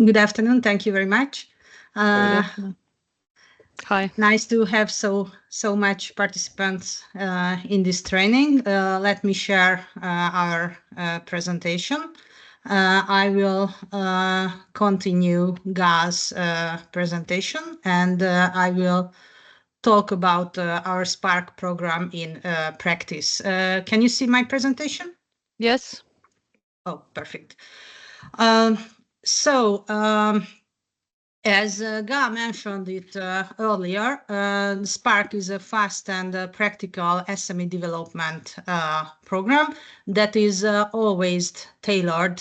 Good afternoon. Thank you very much. Good afternoon. Hi. Nice to have so much participants in this training. Let me share our presentation. I will continue Gaz's presentation, and I will talk about our Spark program in practice. Can you see my presentation? Yes. Oh, perfect. As Ga mentioned it earlier, Spark is a fast and practical SME development program that is always tailored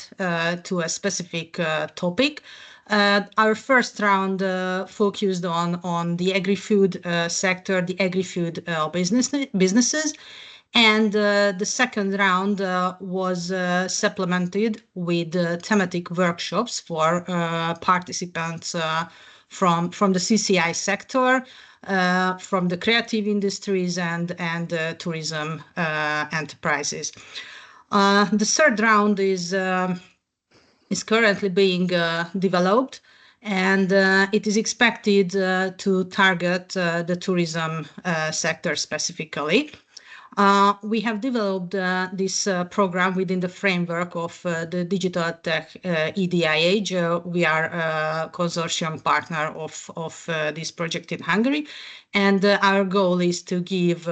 to a specific topic. Our first round focused on the agri-food sector, the agri-food businesses, and the second round was supplemented with thematic workshops for participants from the CCI sector, from the creative industries and tourism enterprises. The third round is currently being developed, and it is expected to target the tourism sector specifically. We have developed this program within the framework of the Digital Tech EDIH. We are a consortium partner of this project in Hungary, and our goal is to give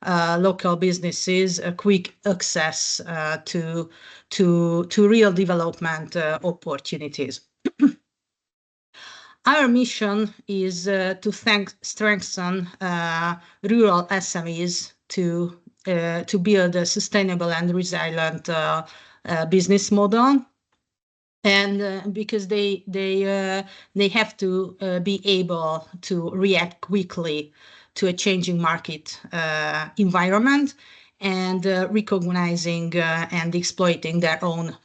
local businesses a quick access to real development opportunities. Our mission is to strengthen rural SMEs to build a sustainable and resilient business model, and because they have to be able to react quickly to a changing market environment, and recognizing and exploiting their own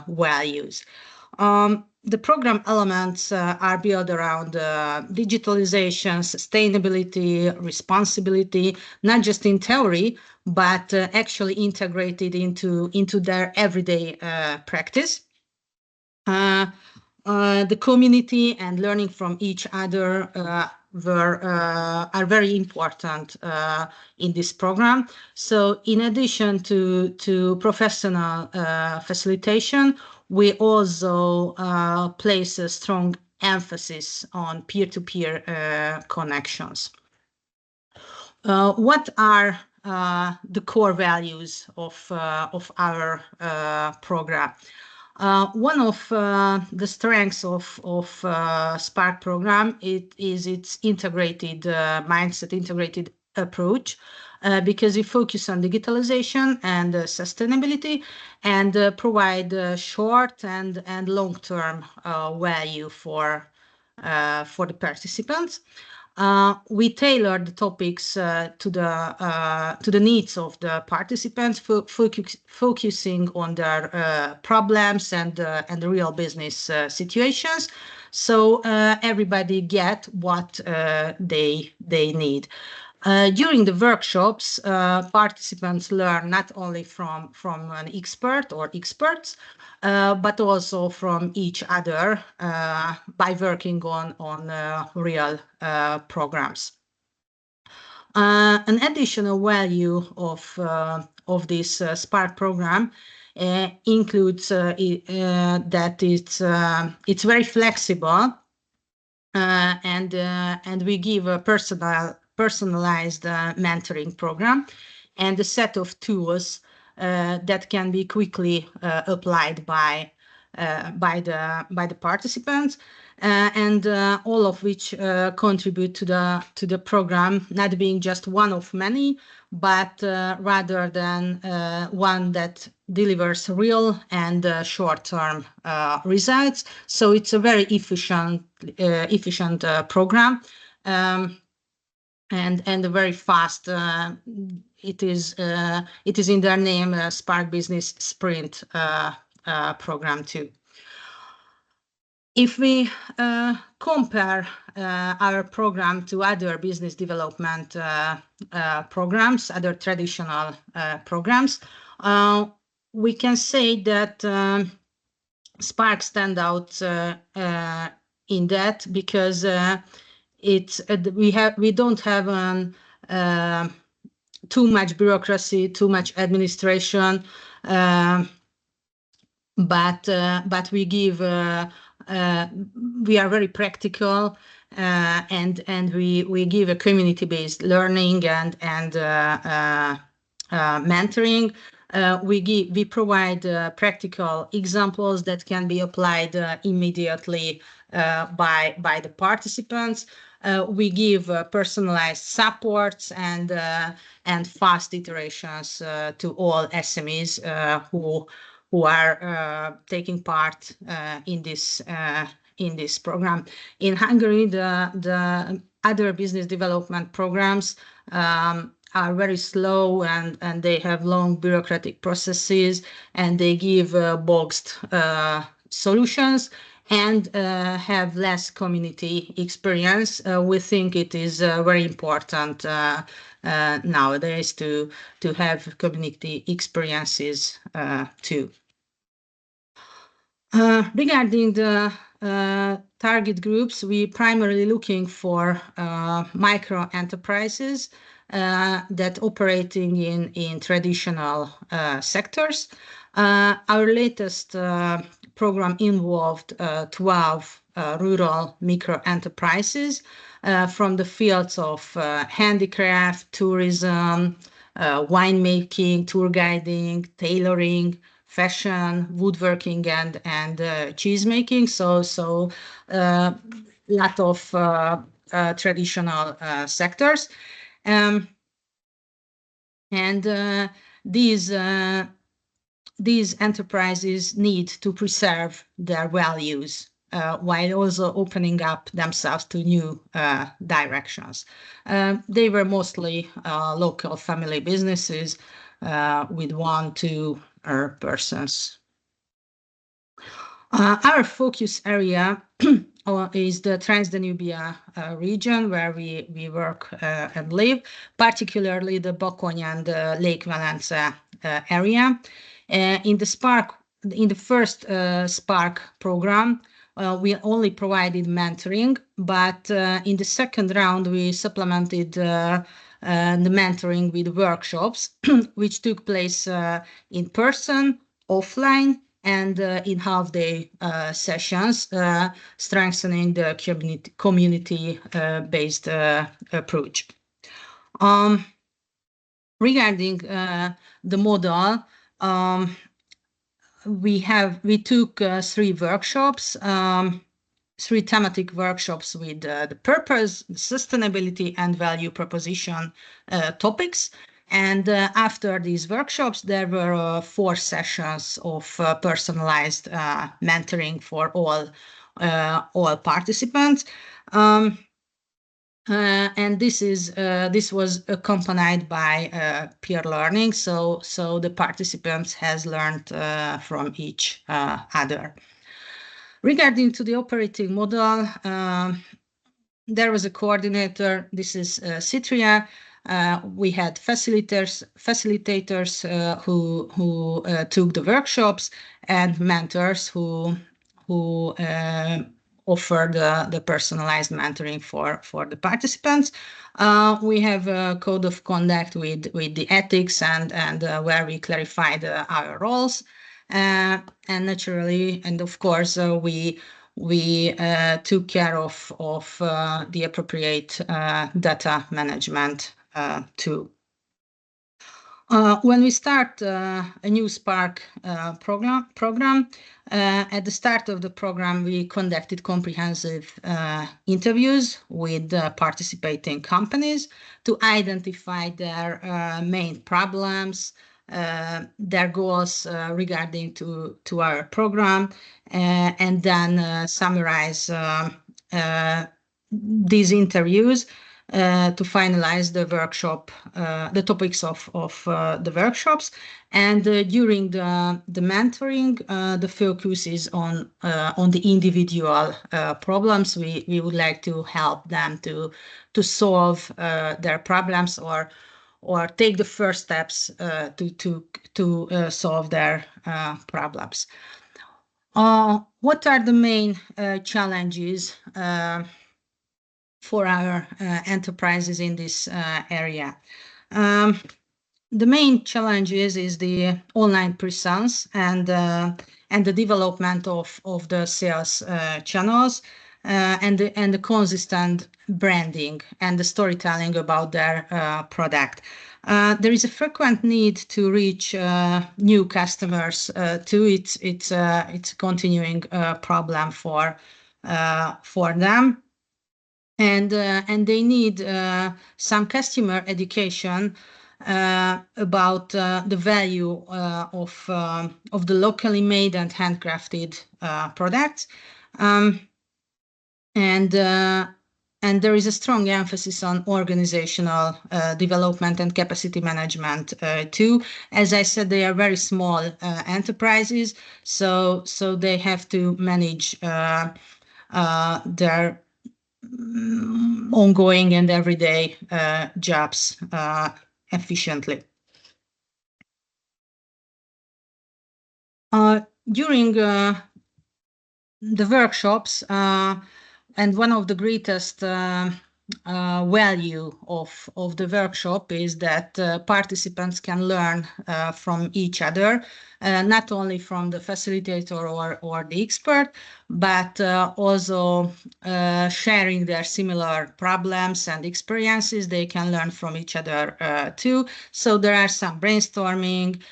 values. The program elements are built around digitalization, sustainability, responsibility, not just in theory, but actually integrated into their everyday practice. The community and learning from each other are very important in this program. So in addition to professional facilitation, we also place a strong emphasis on peer-to-peer connections. What are the core values of our program? One of the strengths of Spark program is its integrated mindset, integrated approach, because we focus on digitalization and sustainability, and provide short and long-term value for the participants. We tailored the topics to the needs of the participants, focusing on their problems and real business situations, so everybody get what they need. During the workshops, participants learn not only from an expert or experts, but also from each other by working on real programs. An additional value of this Spark program includes that it's very flexible, and we give a personalized mentoring program and a set of tools that can be quickly applied by the participants, and all of which contribute to the program not being just one of many, but rather than one that delivers real and short-term results. So it's a very efficient program. And very fast. It is in their name, Spark Business Sprint program too. If we compare our program to other business development programs, other traditional programs, we can say that Spark stand out in that because we don't have too much bureaucracy, too much administration, but we give we are very practical, and we give a community-based learning and mentoring. We provide practical examples that can be applied immediately by the participants. We give personalized supports and fast iterations to all SMEs who are taking part in this program. In Hungary, the other business development programs are very slow and they have long bureaucratic processes, and they give boxed solutions and have less community experience. We think it is very important nowadays to have community experiences too. Regarding the target groups, we primarily looking for micro enterprises that operating in traditional sectors. Our latest program involved 12 rural micro enterprises from the fields of handicraft, tourism, winemaking, tour guiding, tailoring, fashion, woodworking, and cheese making. So lot of traditional sectors, and these enterprises need to preserve their values while also opening up themselves to new directions. They were mostly local family businesses with 1-2 persons. Our focus area is the Transdanubia region where we work and live, particularly the Bakony and Lake Valence area. In the first Spark program, we only provided mentoring, but in the second round we supplemented the mentoring with workshops, which took place in person, offline, and in half-day sessions, strengthening the community-based approach. Regarding the model, we took 3 workshops, 3 thematic workshops with the purpose, sustainability, and value proposition topics. And after these workshops, there were 4 sessions of personalized mentoring for all participants. And this was accompanied by peer learning, so the participants has learned from each other. Regarding to the operating model, there was a coordinator. This is Citria. We had facilitators who took the workshops, and mentors who offer the personalized mentoring for the participants. We have a code of conduct with the ethics and where we clarified our roles, and naturally, and of course, we took care of the appropriate data management too. When we start a new Spark program, at the start of the program, we conducted comprehensive interviews with participating companies to identify their main problems, their goals regarding to our program, and then summarize these interviews to finalize the workshop, the topics of the workshops. And during the mentoring, the focus is on the individual problems. We would like to help them to solve their problems or take the first steps to solve their problems. What are the main challenges for our enterprises in this area? The main challenges is the online presence and the development of the sales channels and the consistent branding and the storytelling about their product. There is a frequent need to reach new customers too. It's a continuing problem for them. And they need some customer education about the value of the locally made and handcrafted products, and there is a strong emphasis on organizational development and capacity management too. As I said, they are very small enterprises, so they have to manage their ongoing and everyday jobs efficiently. During the workshops, and one of the greatest value of the workshop is that participants can learn from each other, not only from the facilitator or the expert, but also sharing their similar problems and experiences. They can learn from each other too. So there are some brainstorming,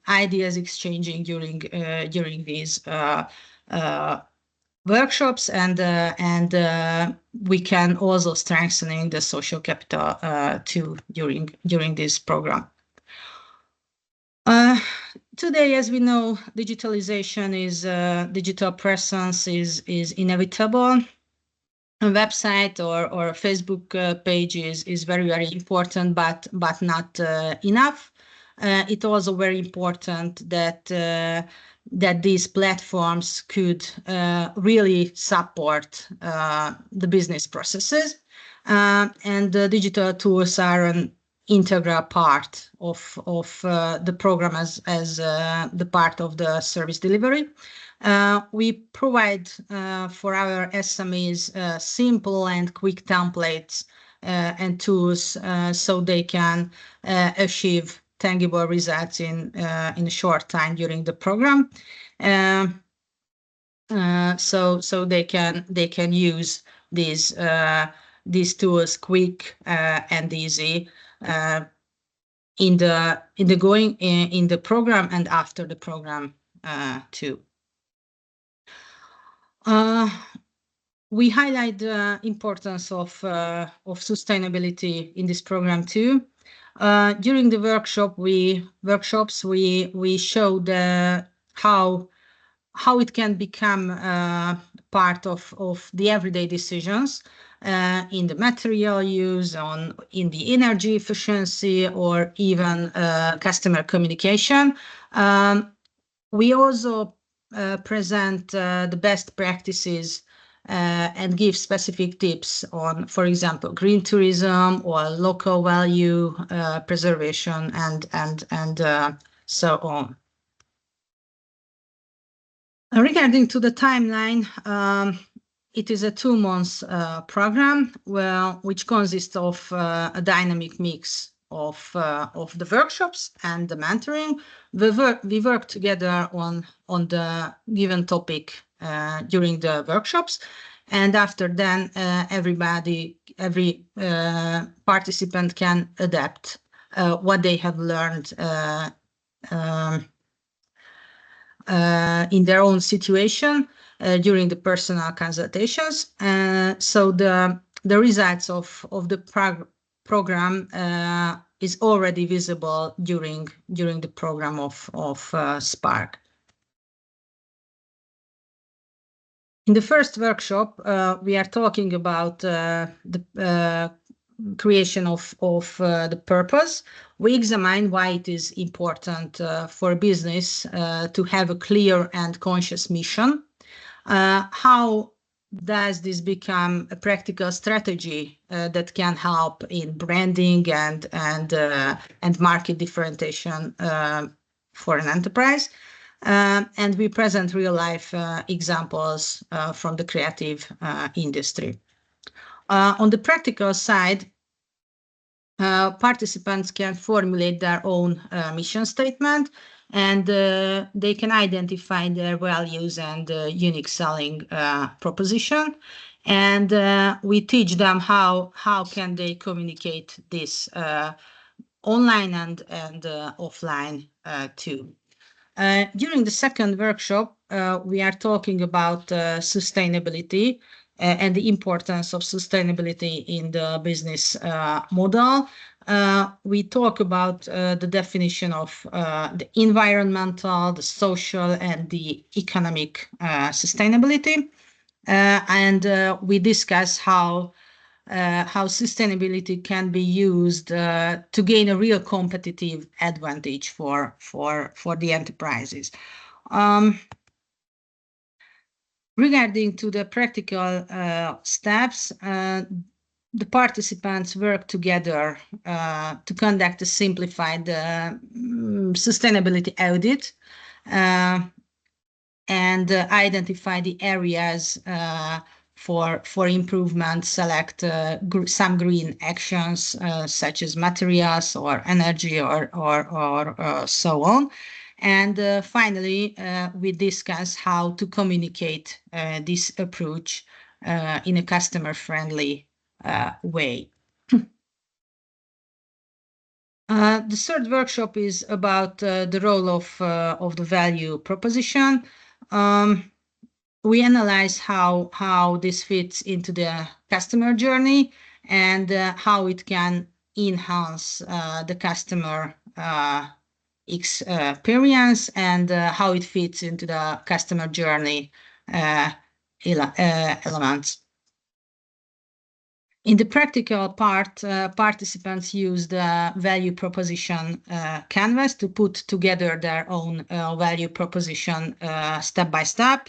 ideas exchanging during these workshops, and we can also strengthening the social capital too during this program. Today, as we know, digitalization is digital presence is inevitable. A website or a Facebook page is very important, but not enough. It's also very important that these platforms could really support the business processes, and the digital tools are an integral part of the program as the part of the service delivery. We provide for our SMEs simple and quick templates and tools so they can achieve tangible results in a short time during the program. So they can use these tools quick and easy in the program and after the program too. We highlight the importance of sustainability in this program too. During the workshops, we showed how it can become part of the everyday decisions in the material use, in the energy efficiency, or even customer communication. We also present the best practices and give specific tips on, for example, green tourism or local value preservation and so on. Regarding to the timeline, it is a 2-month program which consists of a dynamic mix of the workshops and the mentoring. We work together on the given topic during the workshops, and after then every participant can adapt what they have learned in their own situation during the personal consultations. So the results of the program is already visible during the program of Spark. In the first workshop, we are talking about the creation of the purpose. We examine why it is important for business to have a clear and conscious mission. How does this become a practical strategy that can help in branding and market differentiation for an enterprise? and we present real-life examples from the creative industry. On the practical side, participants can formulate their own mission statement, and they can identify their values and unique selling proposition. And we teach them how can they communicate this online and offline too. During the second workshop, we are talking about sustainability and the importance of sustainability in the business model. We talk about the definition of the environmental, the social, and the economic sustainability. And we discuss how sustainability can be used to gain a real competitive advantage for the enterprises. Regarding to the practical steps, the participants work together to conduct a simplified sustainability audit and identify the areas for improvement, select some green actions such as materials or energy or so on. And finally, we discuss how to communicate this approach in a customer-friendly way. The third workshop is about the role of the value proposition. We analyze how this fits into the customer journey and how it can enhance the customer experience and how it fits into the customer journey elements. In the practical part, participants use the value proposition canvas to put together their own value proposition step by step.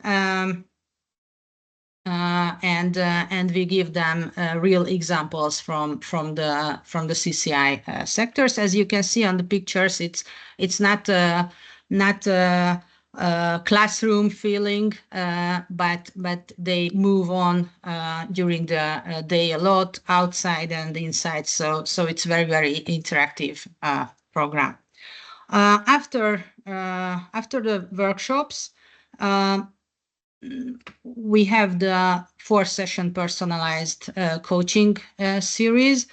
And we give them real examples from the CCI sectors. As you can see on the pictures, it's not classroom feeling, but they move on during the day a lot outside and inside. So it's very interactive program. After the workshops, we have the 4-session personalized coaching series.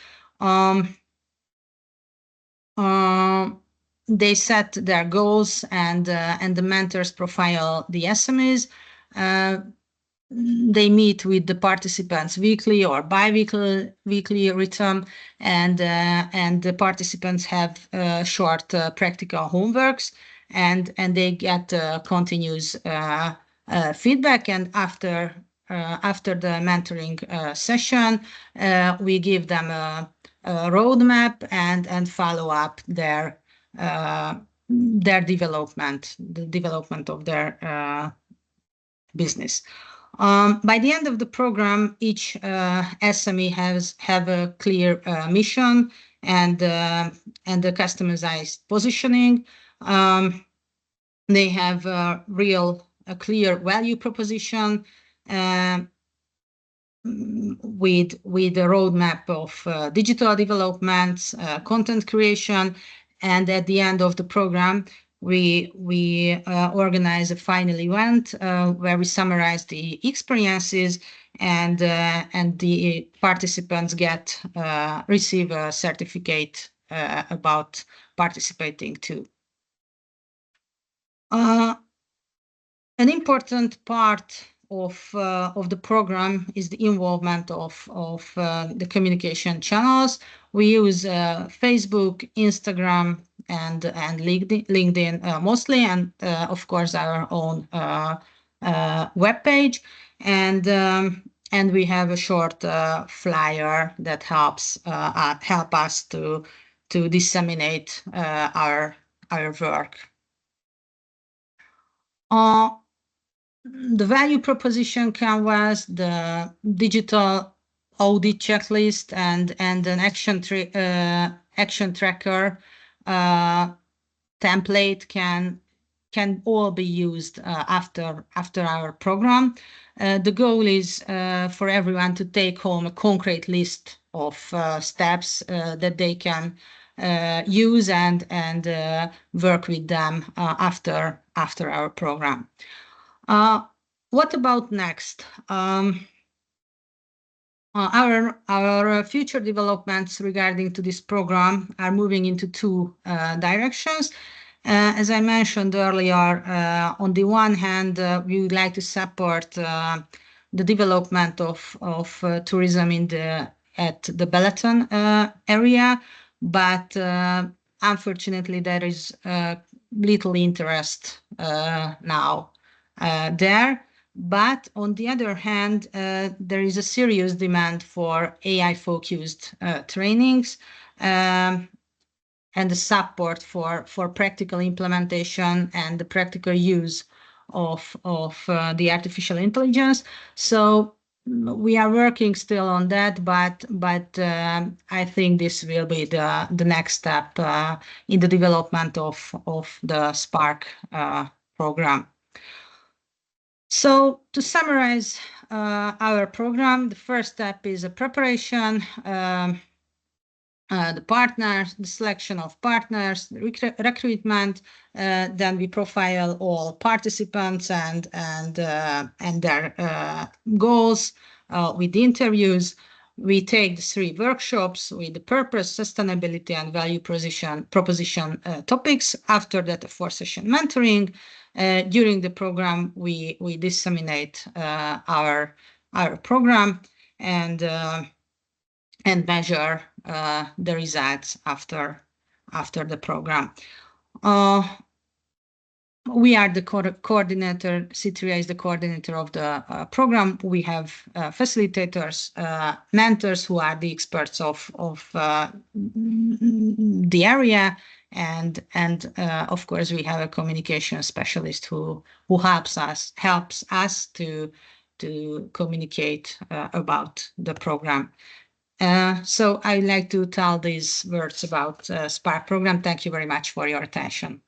They set their goals and the mentors profile the SMEs. They meet with the participants weekly or bi-weekly rhythm, and the participants have short practical homeworks, and they get continuous feedback. And after the mentoring session, we give them a roadmap and follow up their development, the development of their business. By the end of the program, each SME have a clear mission and the customized positioning. They have a clear value proposition with a roadmap of digital developments, content creation, and at the end of the program, we organize a final event where we summarize the experiences, and the participants receive a certificate about participating too. An important part of the program is the involvement of the communication channels. We use Facebook, Instagram, and LinkedIn mostly, and of course our own webpage. And we have a short flyer that help us to disseminate our work. The value proposition canvas, the digital audit checklist, and an action tracker template can can all be used after our program. The goal is for everyone to take home a concrete list of steps that they can use and work with them after our program. What about next? Our future developments regarding to this program are moving into two directions. As I mentioned earlier, on the one hand, we would like to support the development of tourism at the Balaton area, but unfortunately there is little interest now there. But on the other hand, there is a serious demand for AI-focused trainings and the support for practical implementation and the practical use of the artificial intelligence. So we are working still on that, but I think this will be the next step in the development of the Spark program. So to summarize our program, the first step is a preparation, the partners, the selection of partners, recruitment. Then we profile all participants and their goals with the interviews. We take the 3 workshops with the purpose, sustainability, and value proposition topics. After that, a 4-session mentoring. During the program, we disseminate our program and measure the results after the program. We are the coordinator. C3I is the coordinator of the program. We have facilitators, mentors who are the experts of the area, and of course we have a communication specialist who helps us to communicate about the program. So I'd like to tell these words about Spark program. Thank you very much for your attention.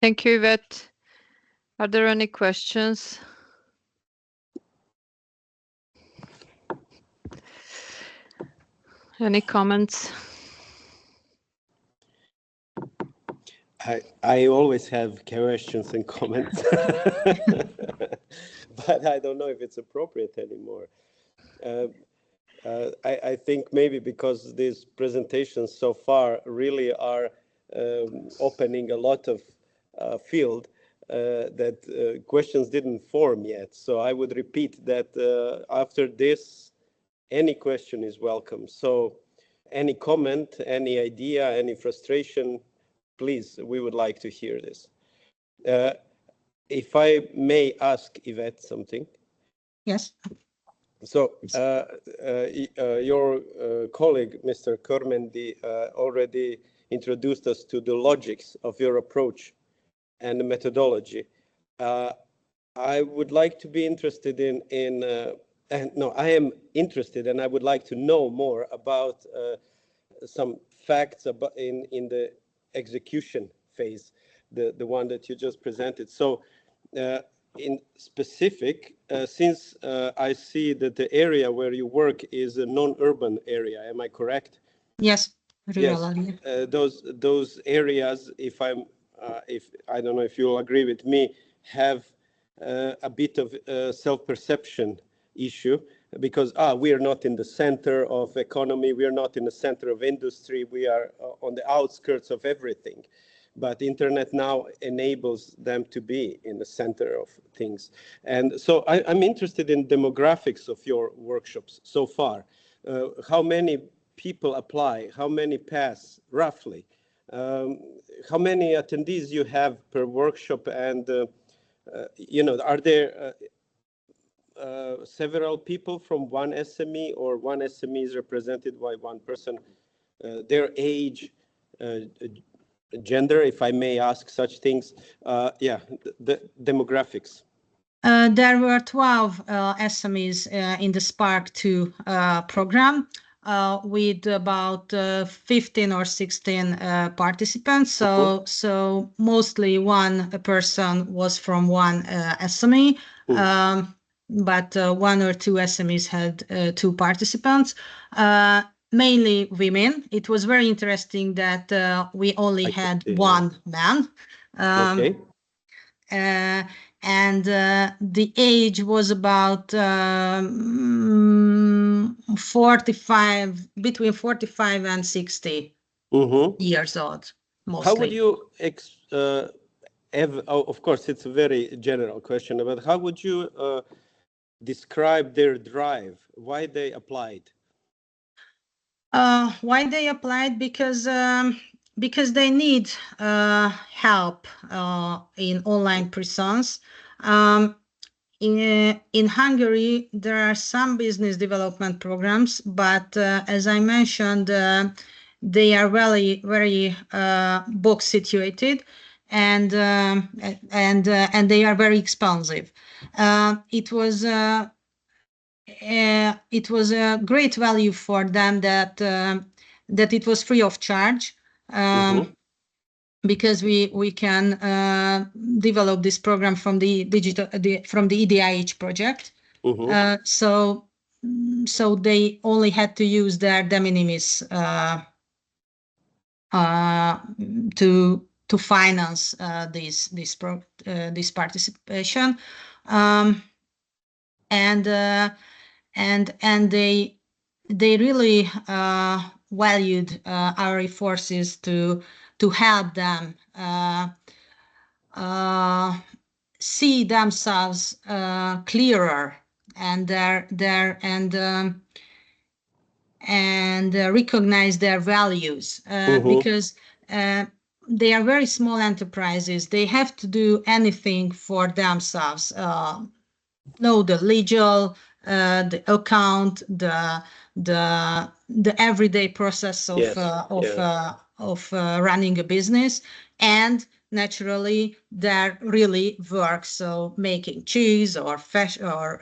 Thank you, Yvette. Are there any questions? Any comments? I always have questions and comments, but I don't know if it's appropriate anymore. I think maybe because these presentations so far really are opening a lot of field that questions didn't form yet. So I would repeat that after this, any question is welcome. So any comment, any idea, any frustration, please, we would like to hear this. If I may ask Yvette something. Yes. So your colleague, Mr. Kermendi, already introduced us to the logics of your approach and the methodology. I would like to be interested I am interested, and I would like to know more about some facts about in the execution phase, the one that you just presented. So in specific, since I see that the area where you work is a non-urban area, am I correct? Yes. Yes. Those areas, if I don't know if you'll agree with me, have a bit of self-perception issue, because we are not in the center of economy, we are not in the center of industry, we are on the outskirts of everything. But internet now enables them to be in the center of things. And so I'm interested in demographics of your workshops so far. How many people apply? How many pass, roughly? How many attendees you have per workshop? And, are there several people from one SME, or one SME is represented by one person? Their age, gender, if I may ask such things. The demographics. There were 12 SMEs in the Spark 2 program. with about 15 or 16 participants. So mostly one person was from one SME, but one or two SMEs had two participants. Mainly women. It was very interesting that we only had one man. Okay. And the age was about 45, between 45 and 60 years old, mostly. How would you, of course, it's a very general question, but how would you describe their drive, why they applied? Why they applied? Because they need help in online presence. In Hungary, there are some business development programs, but as I mentioned, they are very, very box situated, and they are very expensive. It was a great value for them that it was free of charge. Because we can develop this program from the EDIH project. So they only had to use their de minimis to finance this participation, and they really valued our efforts to help them see themselves clearer and recognize their values, because they are very small enterprises. They have to do anything for themselves. Know the legal, the account, the everyday process of running a business, and naturally their really work. So making cheese or fish or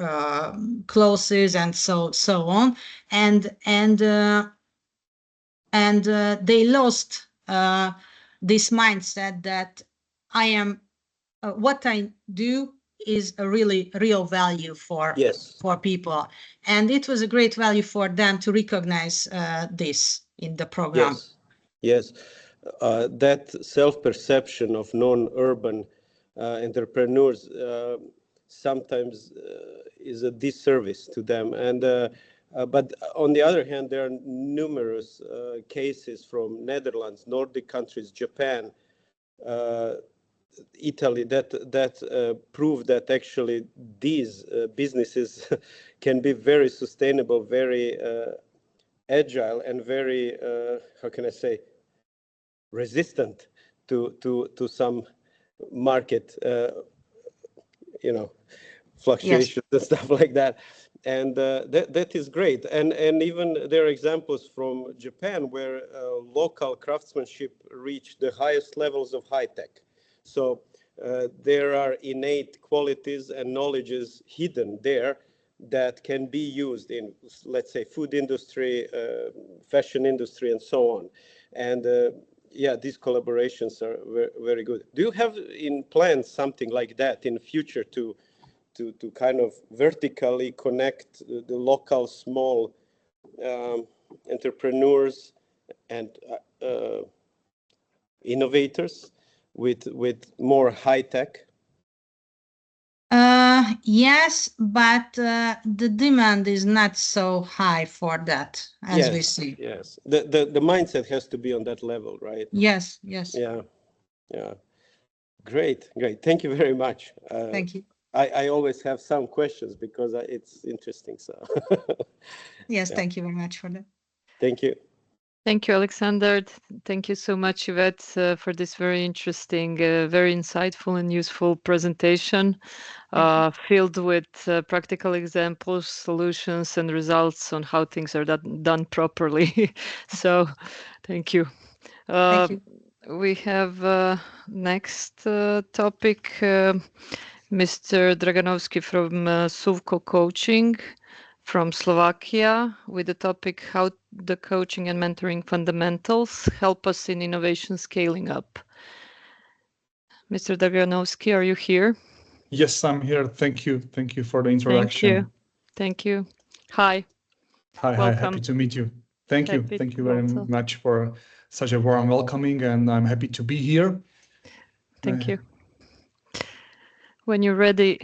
clothes and so on, and they lost this mindset that I am what I do is a really real value for people, and it was a great value for them to recognize this in the program. Yes. That self-perception of non-urban entrepreneurs sometimes is a disservice to them, and but on the other hand, there are numerous cases from Netherlands, Nordic countries, Japan, Italy that prove that actually these businesses can be very sustainable, very agile, and very how can I say, resistant to some market fluctuations and stuff like that. And that is great. And even there are examples from Japan where local craftsmanship reached the highest levels of high tech. So there are innate qualities and knowledges hidden there that can be used in, let's say, food industry, fashion industry, and so on. And yeah, these collaborations are very good. Do you have in plans something like that in future to kind of vertically connect the local small entrepreneurs and innovators with more high tech? Yes, but the demand is not so high for that, as we see. Yes, the mindset has to be on that level, right? Yes. Yeah. Great. Thank you very much. Thank you. I always have some questions because it's interesting. So yes, thank you very much for that. Thank you. Thank you, Alexander. Thank you so much, Yvette, for this very interesting, very insightful and useful presentation, filled with practical examples, solutions, and results on how things are done properly. So, thank you. Thank you. We have next topic, Mr. Draganovsky from Suvco Coaching. from Slovakia with the topic how the coaching and mentoring fundamentals help us in innovation scaling up. Mr. Draganovsky, are you here? Yes, I'm here. Thank you. Thank you for the introduction. Thank you. Thank you. Hi. Hi, Welcome. happy to meet you. Thank you. Happy Thank you to very also. much for such a warm welcoming, and I'm happy to be here. Thank you. When you're ready,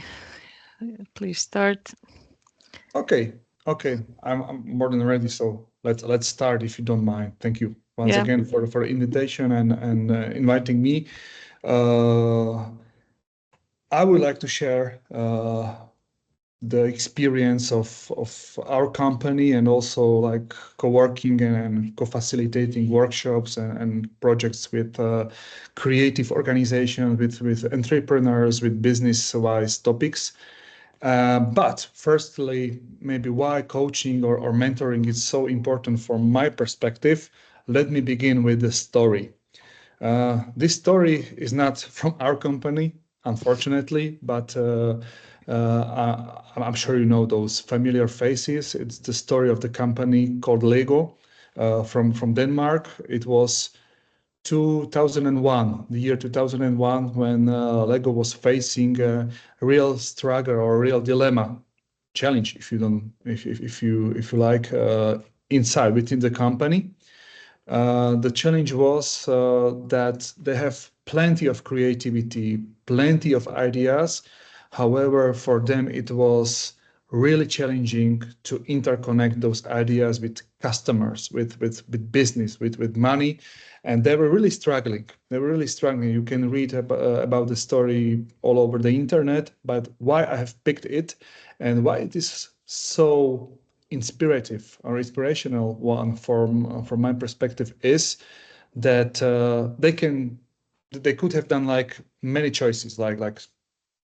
please start. Okay, I'm more than ready. So let's start if you don't mind. Thank you once again for the invitation and inviting me. I would like to share the experience of our company and also like co-working and co-facilitating workshops and projects with creative organizations, with entrepreneurs, with business-wise topics. But firstly, maybe why coaching or mentoring is so important from my perspective. Let me begin with the story. This story is not from our company, unfortunately, but I'm sure you know those familiar faces. It's the story of the company called Lego from Denmark. It was 2001, the year 2001, when Lego was facing a real struggle or a real dilemma, challenge, if you like, inside within the company. The challenge was that they have plenty of creativity, plenty of ideas. However, for them, it was really challenging to interconnect those ideas with customers, with business, with money. And they were really struggling. You can read about the story all over the internet, but why I have picked it and why it is so inspirational one from my perspective is that they could have done like many choices, like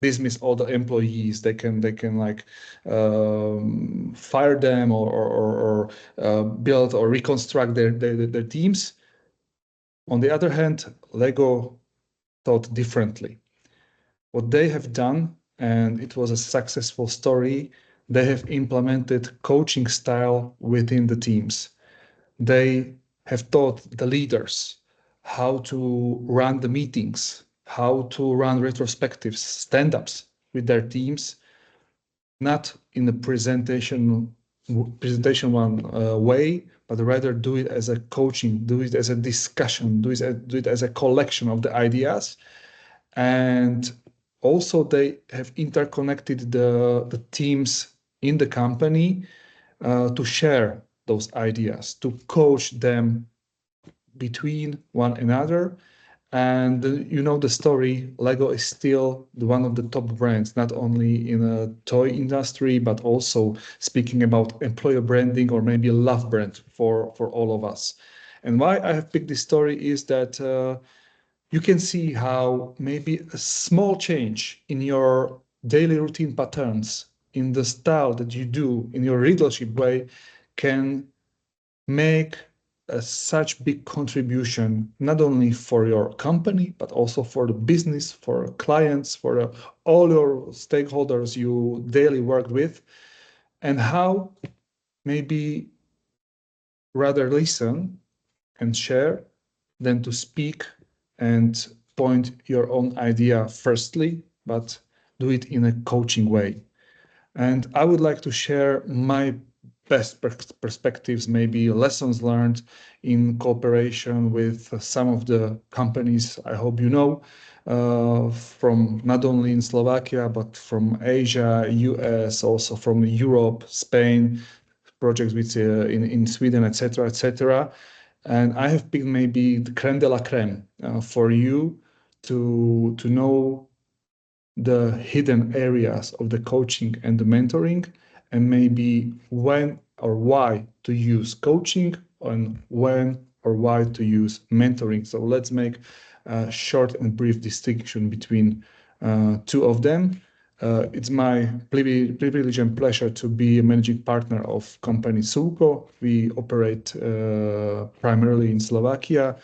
dismiss all the employees. They can like fire them or build or reconstruct their teams. On the other hand, Lego thought differently. What they have done, and it was a successful story, they have implemented coaching style within the teams. They have taught the leaders how to run the meetings, how to run retrospectives, stand-ups with their teams, not in a presentation way, but rather do it as a coaching, do it as a discussion, do it as a collection of the ideas. And also they have interconnected the teams in the company to share those ideas, to coach them between one another. And you know the story, Lego is still one of the top brands, not only in a toy industry, but also speaking about employer branding or maybe a love brand for all of us. And why I have picked this story is that you can see how maybe a small change in your daily routine patterns, in the style that you do, in your leadership way, can make such big contribution, not only for your company, but also for the business, for clients, for all your stakeholders you daily work with, and how maybe rather listen and share than to speak and point your own idea firstly, but do it in a coaching way. And I would like to share my best perspectives, maybe lessons learned in cooperation with some of the companies I hope you know, from not only in Slovakia, but from Asia, US, also from Europe, Spain, projects with in Sweden, etc., etc. And I have picked maybe the creme de la creme for you to know the hidden areas of the coaching and the mentoring, and maybe when or why to use coaching and when or why to use mentoring. So let's make a short and brief distinction between two of them. It's my privilege and pleasure to be a managing partner of company Sulco. We operate primarily in Slovakia,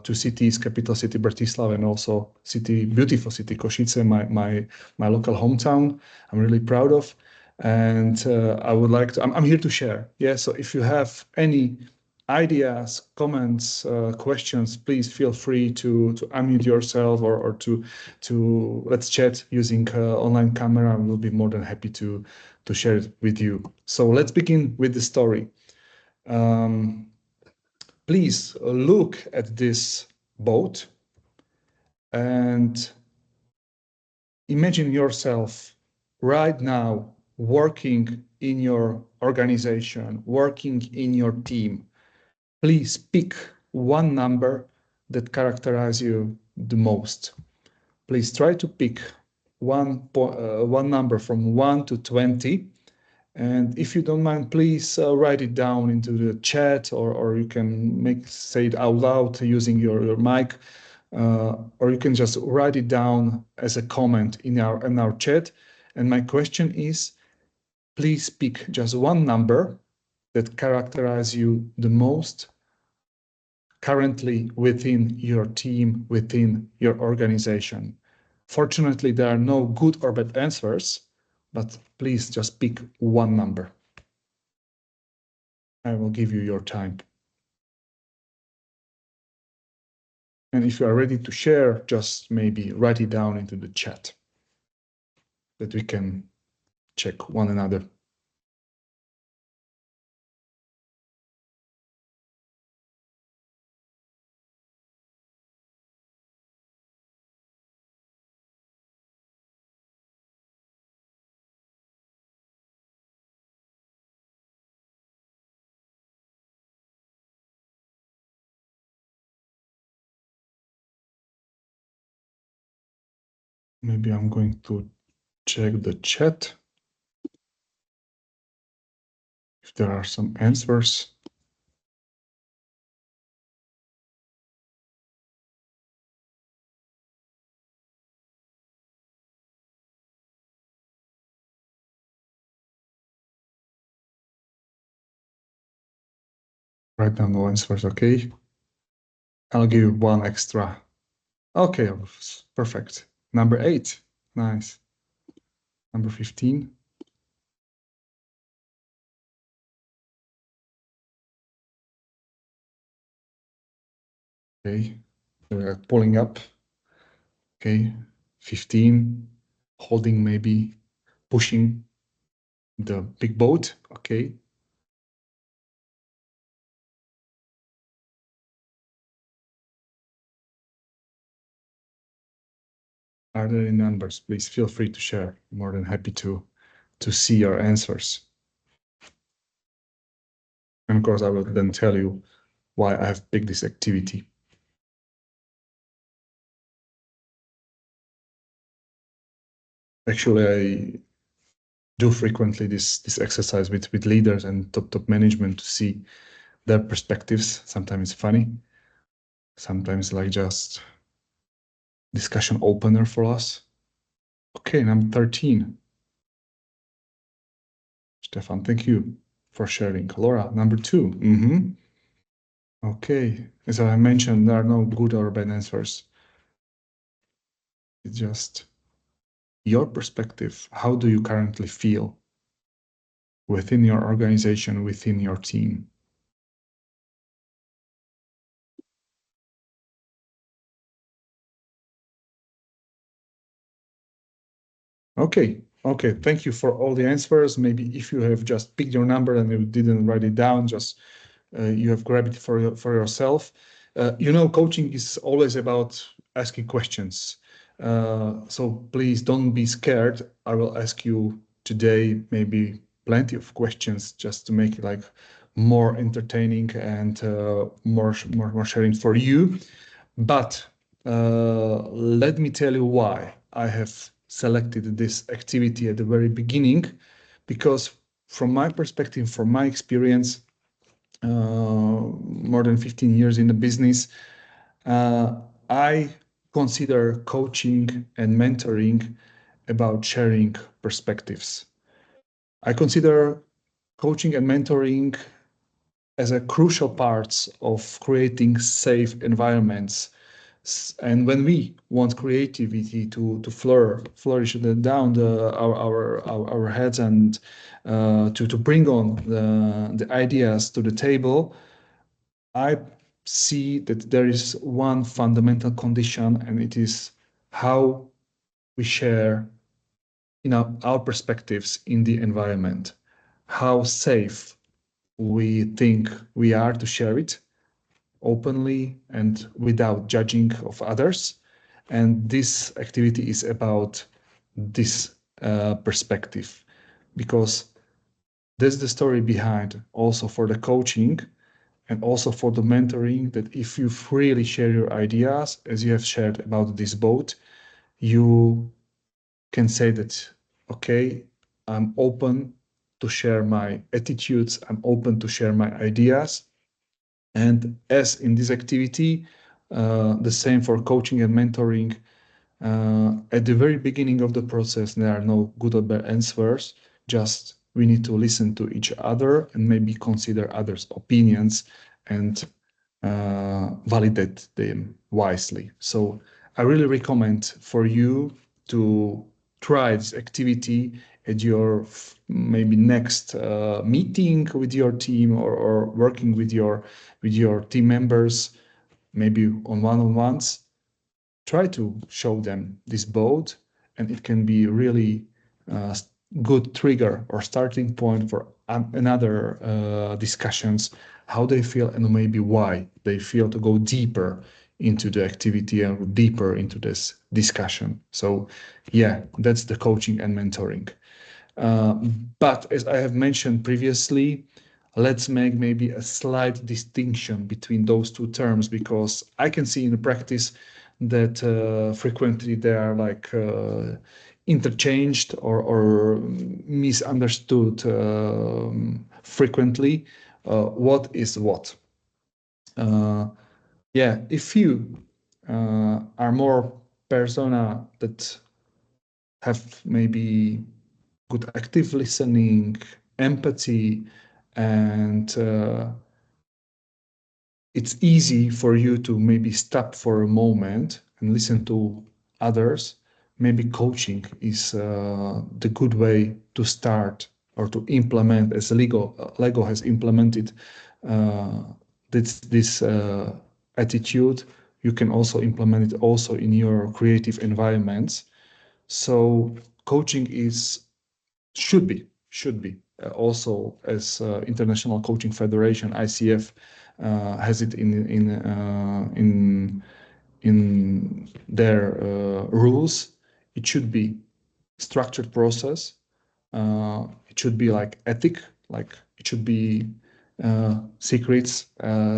two cities, capital city Bratislava, and also beautiful city Košice, my local hometown. I'm really proud of. And I would like to, I'm here to share. Yeah, so if you have any ideas, comments, questions, please feel free to unmute yourself or to let's chat using online camera. I will be more than happy to share it with you. So let's begin with the story. Please look at this boat and imagine yourself right now working in your organization, working in your team. Please pick one number that characterizes you the most. Please try to pick one number from 1 to 20. And if you don't mind, please write it down into the chat, or you can say it out loud using your mic, or you can just write it down as a comment in our chat. And my question is, please pick just one number that characterizes you the most currently within your team, within your organization. Fortunately, there are no good or bad answers, but please just pick one number. I will give you your time. And if you are ready to share, just maybe write it down into the chat that we can check one another. Maybe I'm going to check the chat if there are some answers. Right now, no answers, okay. I'll give you one extra. Okay, perfect. Number 8, nice. Number 15. Okay, we're pulling up. Okay, 15, holding, maybe pushing the big boat. Okay. Are there any numbers? Please feel free to share. More than happy to see your answers. And of course, I will then tell you why I have picked this activity. Actually, I do frequently this exercise with leaders and top management to see their perspectives. Sometimes it's funny, sometimes like just discussion opener for us. Okay, number 13. Stefan, thank you for sharing. Laura, number 2. Okay, as I mentioned, there are no good or bad answers. It's just your perspective. How do you currently feel within your organization, within your team? Okay, thank you for all the answers. Maybe if you have just picked your number and you didn't write it down, just you have grabbed it for yourself. Coaching is always about asking questions. So please don't be scared. I will ask you today maybe plenty of questions just to make it like more entertaining and more sharing for you. But let me tell you why I have selected this activity at the very beginning, because from my perspective, from my experience, more than 15 years in the business, I consider coaching and mentoring about sharing perspectives. I consider coaching and mentoring as a crucial parts of creating safe environments And when we want creativity to flourish down our heads and to bring on the ideas to the table, I see that there is one fundamental condition, and it is how we share our perspectives in the environment, how safe we think we are to share it openly and without judging of others. And this activity is about this perspective, because there's the story behind also for the coaching and also for the mentoring, that if you freely share your ideas, as you have shared about this boat, you can say that, okay, I'm open to share my attitudes, I'm open to share my ideas. And as in this activity, the same for coaching and mentoring, at the very beginning of the process, there are no good or bad answers. Just we need to listen to each other and maybe consider others' opinions and validate them wisely. So I really recommend for you to try this activity at your maybe next meeting with your team, or working with your team members, maybe on one-on-ones. Try to show them this boat, and it can be really good trigger or starting point for another discussions, how they feel and maybe why they feel, to go deeper into the activity and deeper into this discussion. So yeah, that's the coaching and mentoring. But as I have mentioned previously, let's make maybe a slight distinction between those two terms, because I can see in practice that frequently they are like interchanged or misunderstood frequently. What is what? Yeah, if you are more persona that have maybe good active listening, empathy, and it's easy for you to maybe stop for a moment and listen to others. Maybe coaching is the good way to start or to implement, as Lego has implemented this attitude. You can also implement it also in your creative environments. So coaching should be also, as International Coaching Federation ICF has it in their rules. It should be structured process. It should be like ethic, like it should be secrets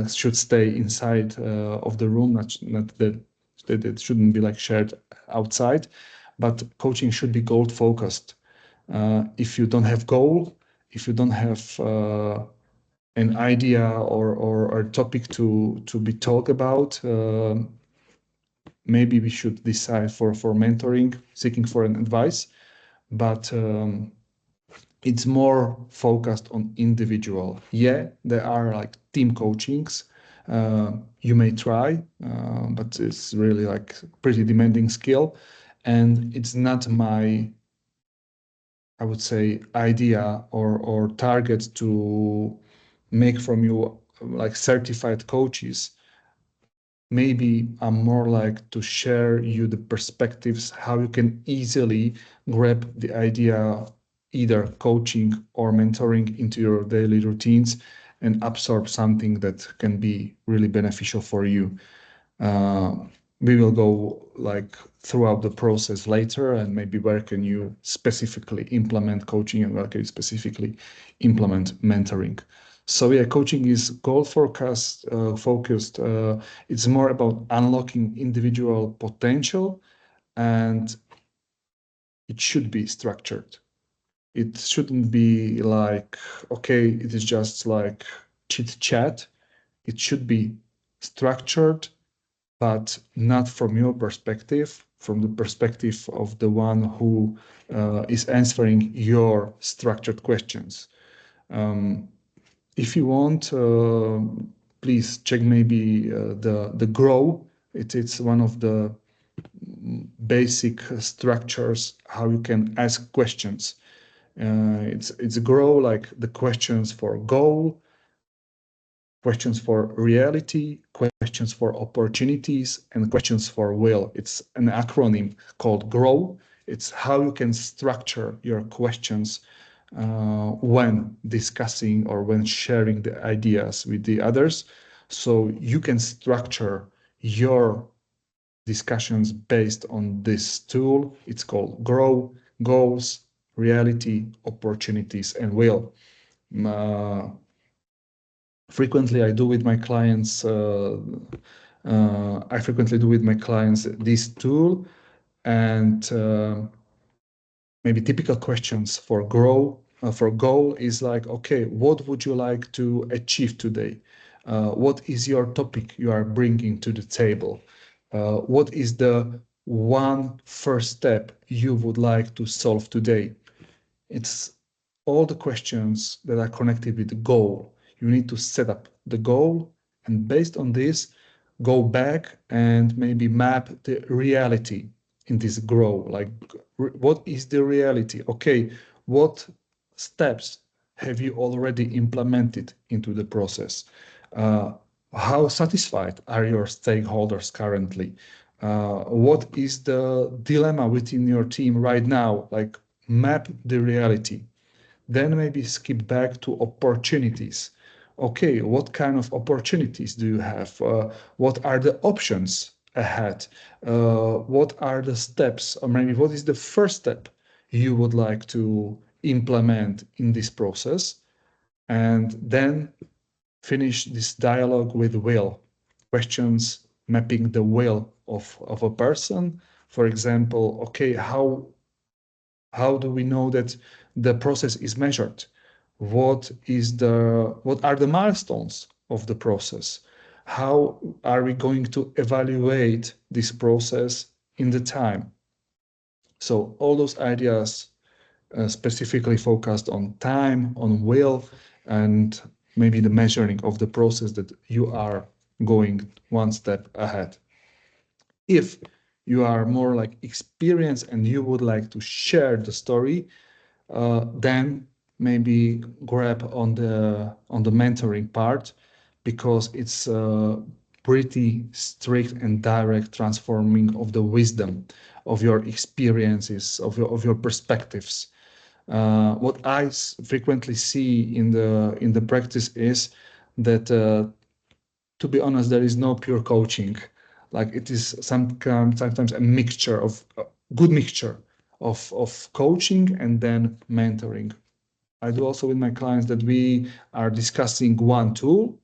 should stay inside of the room, not that it shouldn't be like shared outside. But coaching should be goal focused. If you don't have goal, if you don't have an idea or a topic to be talked about, maybe we should decide for mentoring, seeking for an advice. But it's more focused on individual. Yeah, there are like team coachings. You may try, but it's really like pretty demanding skill, and it's not my, I would say, idea or target to make from you like certified coaches. Maybe I'm more like to share you the perspectives, how you can easily grab the idea, either coaching or mentoring, into your daily routines and absorb something that can be really beneficial for you. We will go like throughout the process later, and maybe where can you specifically implement coaching and where can you specifically implement mentoring. So yeah, coaching is goal focused. It's more about unlocking individual potential, and it should be structured. It shouldn't be like, okay, it is just like chit chat. It should be structured, but not from your perspective, from the perspective of the one who is answering your structured questions. If you want, please check maybe the Grow It's one of the basic structures how you can ask questions. It's grow like the questions for goal, questions for reality, questions for opportunities, and questions for will. It's an acronym called GROW. It's how you can structure your questions when discussing or when sharing the ideas with the others. So you can structure your discussions based on this tool. It's called GROW, goals, reality, opportunities, and will. Frequently I do with my clients this tool, and maybe typical questions for goal is like, okay, what would you like to achieve today? What is your topic you are bringing to the table? What is the one first step you would like to solve today? It's all the questions that are connected with the goal. You need to set up the goal, and based on this, go back and maybe map the reality in this grow. Like, what is the reality? Okay, what steps have you already implemented into the process? How satisfied are your stakeholders currently? What is the dilemma within your team right now? Like, map the reality. Then maybe skip back to opportunities. Okay, what kind of opportunities do you have? What are the options ahead? What are the steps, or maybe what is the first step you would like to implement in this process? And then finish this dialogue with will. Questions mapping the will of a person. For example, okay, how do we know that the process is measured? What are the milestones of the process? How are we going to evaluate this process in the time? So all those ideas specifically focused on time, on will, and maybe the measuring of the process that you are going one step ahead. If you are more like experienced and you would like to share the story, then maybe grab on the mentoring part, because it's pretty strict and direct transforming of the wisdom of your experiences, of your perspectives. What I frequently see in the practice is that, to be honest, there is no pure coaching. Like, it is sometimes a mixture of good mixture of coaching and then mentoring. I do also with my clients that we are discussing one tool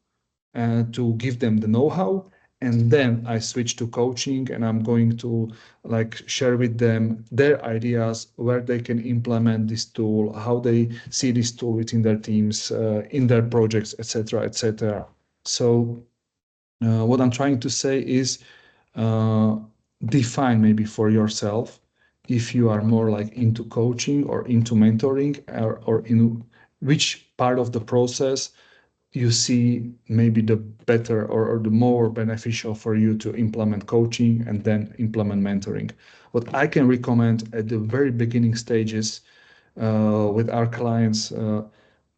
to give them the know-how, and then I switch to coaching, and I'm going to like share with them their ideas, where they can implement this tool, how they see this tool within their teams, in their projects, etc., etc. So what I'm trying to say is, define maybe for yourself if you are more like into coaching or into mentoring, or in which part of the process you see maybe the better or the more beneficial for you to implement coaching and then implement mentoring. What I can recommend at the very beginning stages with our clients,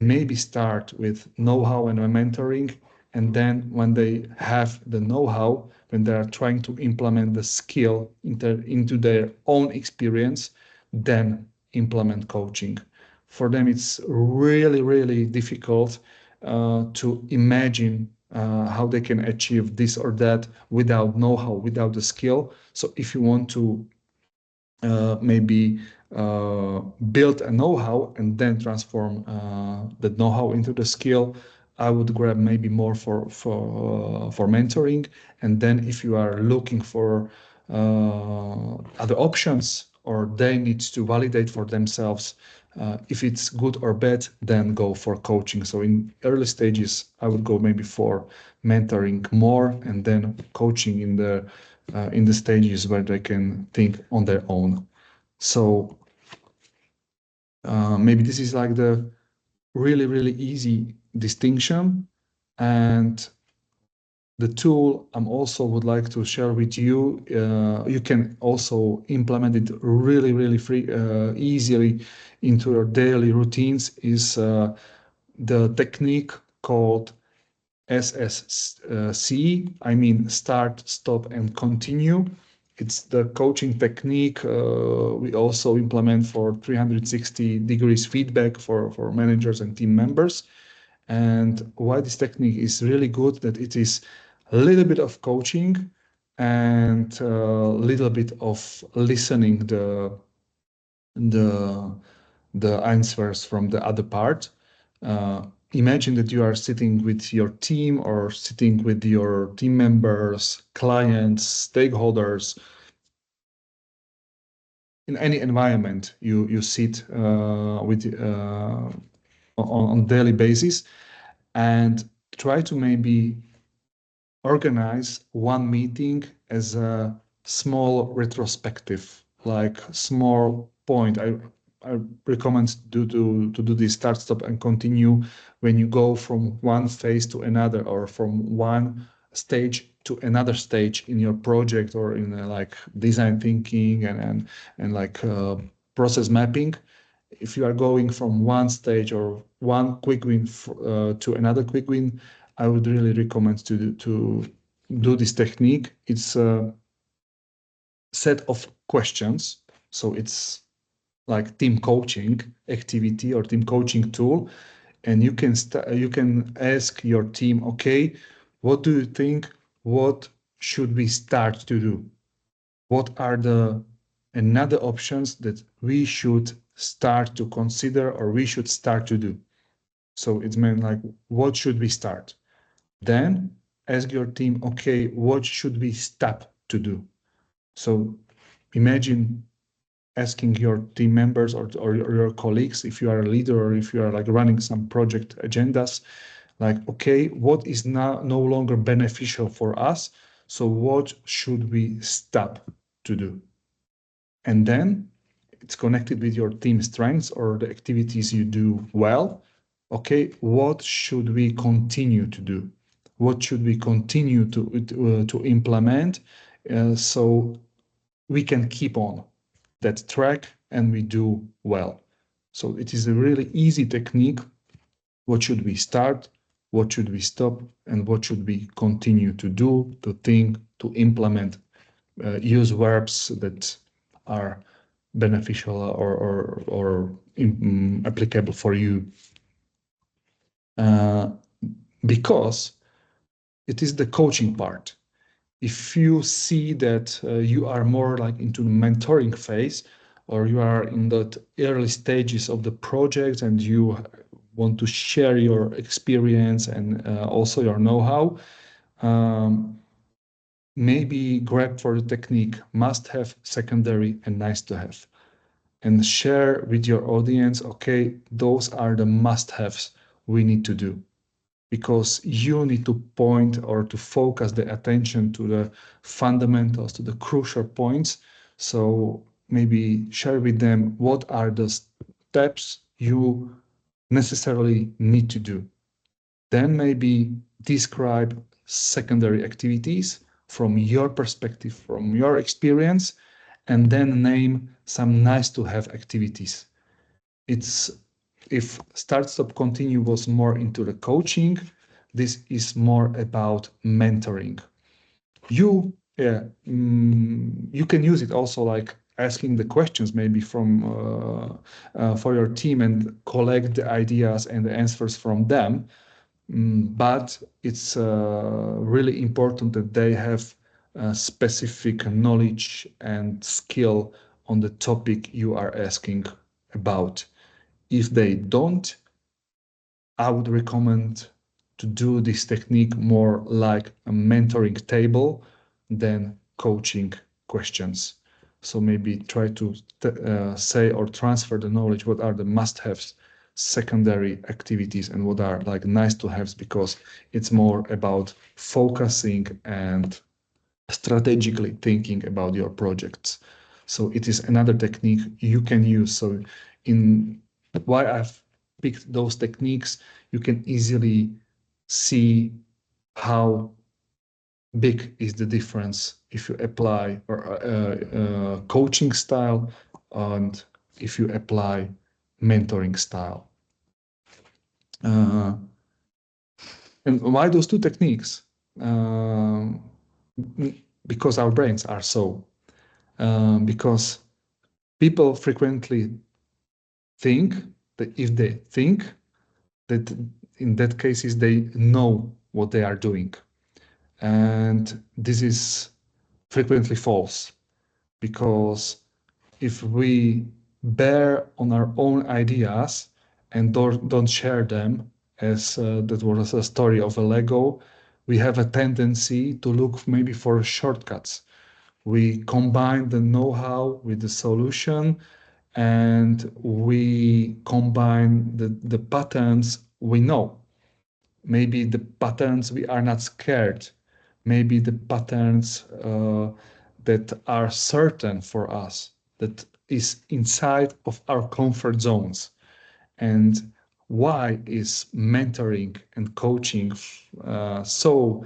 maybe start with know-how and mentoring, and then when they have the know-how, when they are trying to implement the skill into their own experience, then implement coaching. For them, it's really, really difficult to imagine how they can achieve this or that without know-how, without the skill. So if you want to maybe build a know-how and then transform the know-how into the skill, I would grab maybe more for mentoring. And then if you are looking for other options, or they need to validate for themselves if it's good or bad, then go for coaching. So in early stages, I would go maybe for mentoring more, and then coaching in the stages where they can think on their own. So maybe this is like the really, really easy distinction. And the tool I'm also would like to share with you, you can also implement it really, really easily into your daily routines, is the technique called SSC, I mean start, stop, and continue. It's the coaching technique we also implement for 360 degrees feedback for managers and team members. And why this technique is really good, that it is a little bit of coaching and a little bit of listening the answers from the other part. Imagine that you are sitting with your team or sitting with your team members, clients, stakeholders. In any environment you sit with on daily basis, and try to maybe organize one meeting as a small retrospective, like small point. I recommend to do this start, stop, and continue when you go from one phase to another, or from one stage to another stage in your project, or in like design thinking and like process mapping. If you are going from one stage or one quick win to another quick win, I would really recommend to do this technique. It's a set of questions, so it's like team coaching activity or team coaching tool, and you can ask your team, okay, what do you think? What should we start to do? What are the another options that we should start to consider, or we should start to do? So it's meant like, what should we start? Then ask your team, okay, what should we stop to do? So imagine asking your team members or your colleagues, if you are a leader or if you are like running some project agendas, like, okay, what is now no longer beneficial for us? So what should we stop to do? And then it's connected with your team strengths or the activities you do well. Okay, what should we continue to do? What should we continue to implement so we can keep on that track and we do well? So it is a really easy technique. What should we start? What should we stop? And what should we continue to do, to think, to implement? Use verbs that are beneficial or applicable for you, because it is the coaching part. If you see that you are more like into the mentoring phase, or you are in the early stages of the project and you want to share your experience and also your know-how, maybe grab for the technique must have, secondary, and nice to have, and share with your audience, okay, those are the must-haves we need to do, because you need to point or to focus the attention to the fundamentals, to the crucial points. So maybe share with them what are the steps you necessarily need to do. Then maybe describe secondary activities from your perspective, from your experience, and then name some nice to have activities. It's if start, stop, continue was more into the coaching, this is more about mentoring. You you can use it also like asking the questions maybe from for your team and collect the ideas and the answers from them. But it's really important that they have specific knowledge and skill on the topic you are asking about. If they don't, I would recommend to do this technique more like a mentoring table than coaching questions. So maybe try to say or transfer the knowledge, what are the must-haves, secondary activities, and what are like nice to haves, because it's more about focusing and strategically thinking about your projects. So it is another technique you can use. So in why I've picked those techniques, you can easily see how big is the difference if you apply coaching style and if you apply mentoring style. And why those two techniques? Because our brains are so. Because people frequently think that if they think that in that cases they know what they are doing. And this is frequently false, because if we bear on our own ideas and don't share them, as that was a story of a Lego, we have a tendency to look maybe for shortcuts. We combine the know-how with the solution, and we combine the patterns we know. Maybe the patterns we are not scared. Maybe the patterns that are certain for us, that is inside of our comfort zones. And why is mentoring and coaching so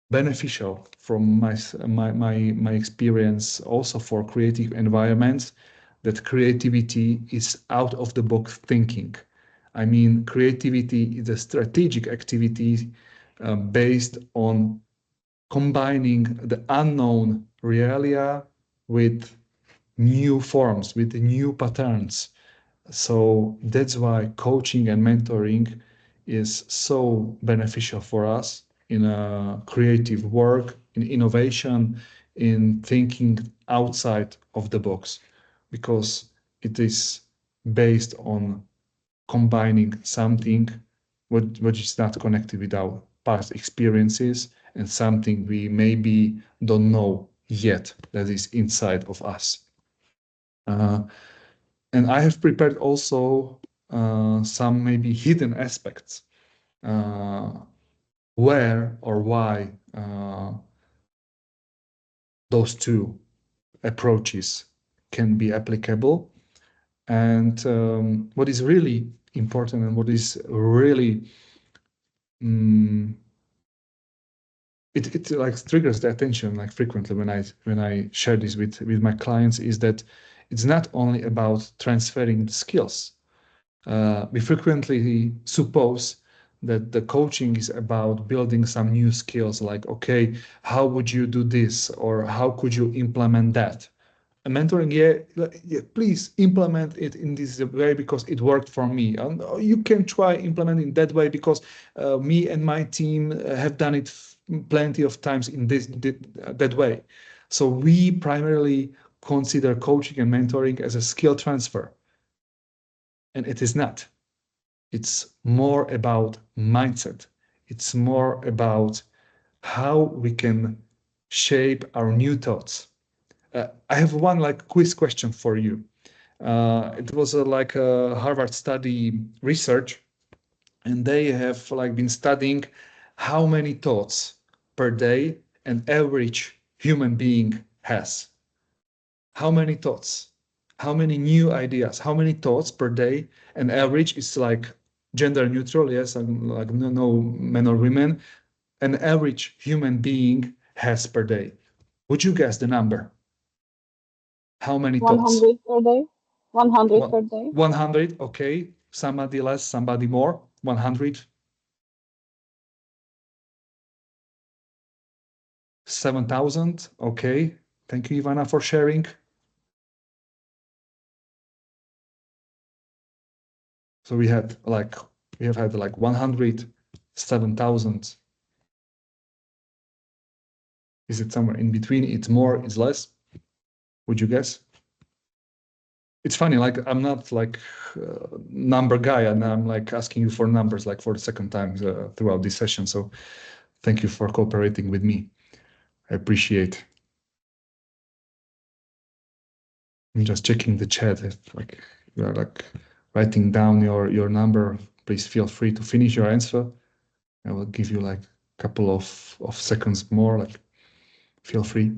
beneficial from my experience also for creative environments? That creativity is out of the box thinking. I mean, creativity is a strategic activity based on combining the unknown realia with new forms, with new patterns. So that's why coaching and mentoring is so beneficial for us in a creative work, in innovation, in thinking outside of the box, because it is based on combining something which is not connected with our past experiences and something we maybe don't know yet that is inside of us. And I have prepared also some maybe hidden aspects where or why those two approaches can be applicable. And what is really important and what is really it like triggers the attention like frequently when I share this with my clients is that it's not only about transferring the skills. We frequently suppose that the coaching is about building some new skills, like, okay, how would you do this? Or how could you implement that? And mentoring, yeah, please implement it in this way because it worked for me. And you can try implementing that way because me and my team have done it plenty of times in that way. So we primarily consider coaching and mentoring as a skill transfer. And it is not. It's more about mindset. It's more about how we can shape our new thoughts. I have one like quiz question for you. It was like a Harvard study research, and they have like been studying how many thoughts per day an average human being has. How many thoughts? How many new ideas? How many thoughts per day? An average is like gender neutral, yes, and like no men or women. An average human being has per day. Would you guess the number? How many thoughts? 100 per day. 100 per day. 100, okay. Somebody less, somebody more. 100. 7,000, okay. Thank you, Ivana, for sharing. So we have had like 100, 7,000. Is it somewhere in between? It's more, it's less? Would you guess? It's funny, like I'm not like number guy, and I'm like asking you for numbers like for the second time throughout this session. So thank you for cooperating with me. I appreciate. I'm just checking the chat. If like you are like writing down your number, please feel free to finish your answer. I will give you like a couple of seconds more. Like feel free.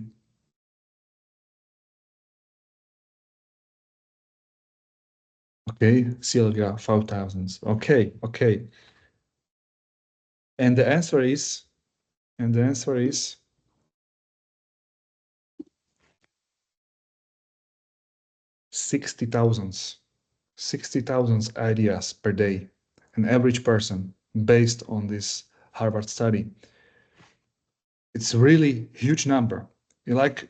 Okay, Sylvia, 5,000. Okay. And the answer is And the answer is 60,000. 60,000 ideas per day, an average person, based on this Harvard study. It's a really huge number. Like,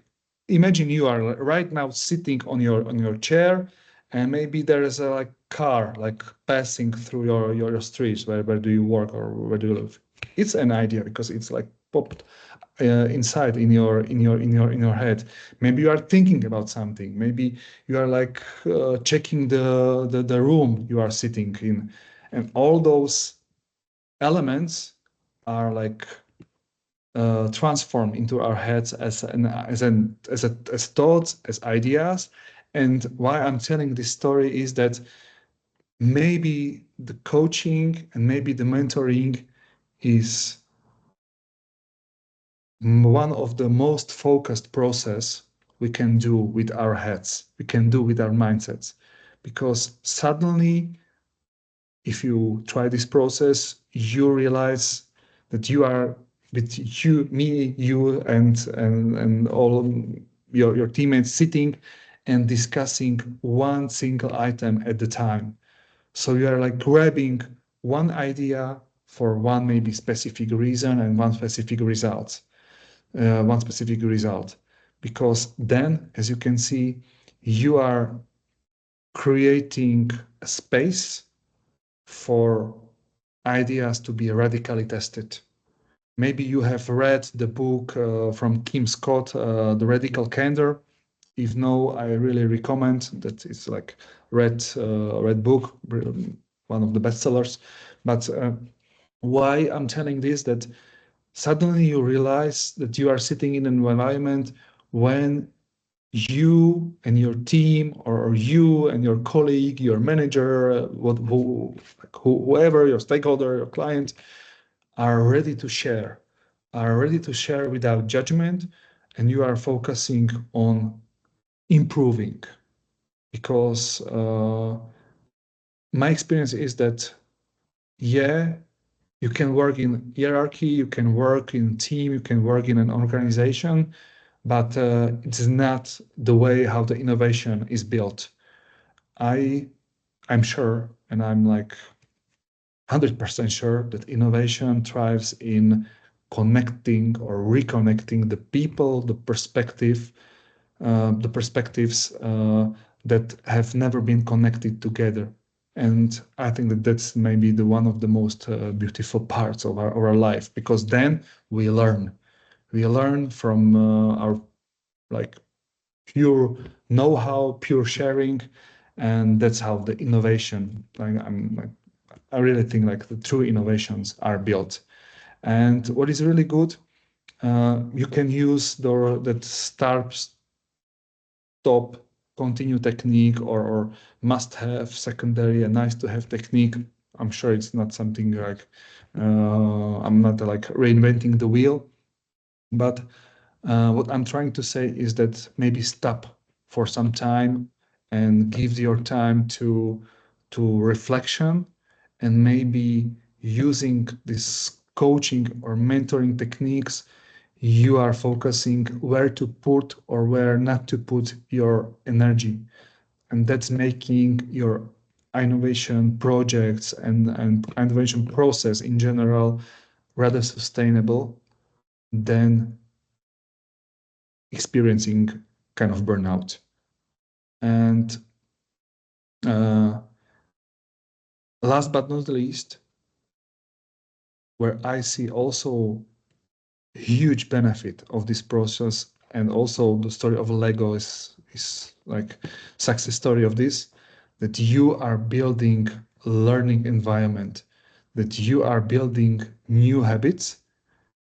imagine you are right now sitting on your chair, and maybe there is a like car like passing through your streets. Where do you work or where do you live? It's an idea because it's like popped inside in your head. Maybe you are thinking about something. Maybe you are like checking the room you are sitting in, and all those elements are like transformed into our heads as thoughts, as ideas. And why I'm telling this story is that maybe the coaching and maybe the mentoring is one of the most focused process we can do with our heads, we can do with our mindsets. Because suddenly, if you try this process, you realize that you are with you, me, you, and all your teammates sitting and discussing one single item at the time. So you are like grabbing one idea for one maybe specific reason and one specific result. Because then, as you can see, you are creating a space for ideas to be radically tested. Maybe you have read the book from Kim Scott, The Radical Candor. If no, I really recommend that. It's like read book, one of the bestsellers. But why I'm telling this, that suddenly you realize that you are sitting in an environment when you and your team, or you and your colleague, your manager, whoever, your stakeholder, your client, are ready to share, without judgment, and you are focusing on improving. Because my experience is that, yeah, you can work in hierarchy, you can work in team, you can work in an organization, but it's not the way how the innovation is built. I'm sure, and I'm like 100% sure, that innovation thrives in connecting or reconnecting the people, the perspectives that have never been connected together. And I think that that's maybe the one of the most beautiful parts of our life, because then we learn. We learn from our like pure know-how, pure sharing, and that's how the innovation. I really think like the true innovations are built. And what is really good, you can use that start, stop, continue technique, or must-have, secondary, and nice-to-have technique. I'm sure it's not something like I'm not like reinventing the wheel, but what I'm trying to say is that maybe stop for some time and give your time to reflection, and maybe using this coaching or mentoring techniques, you are focusing where to put or where not to put your energy. And that's making your innovation projects and innovation process in general rather sustainable than experiencing kind of burnout. And last but not least, where I see also huge benefit of this process, and also the story of Lego is like success story of this, that you are building learning environment, that you are building new habits,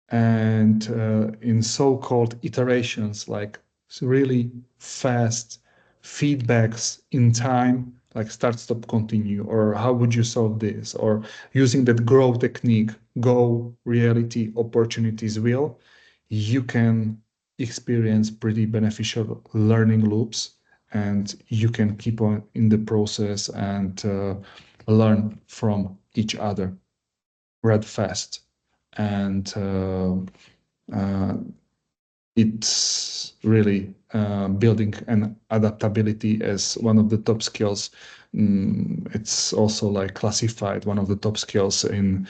and in so-called iterations, like really fast feedbacks in time, like start, stop, continue, or how would you solve this, or using that grow technique, go, reality, opportunities, will, you can experience pretty beneficial learning loops, and you can keep on in the process and learn from each other rather fast. and it's really building an adaptability as one of the top skills. It's also like classified one of the top skills in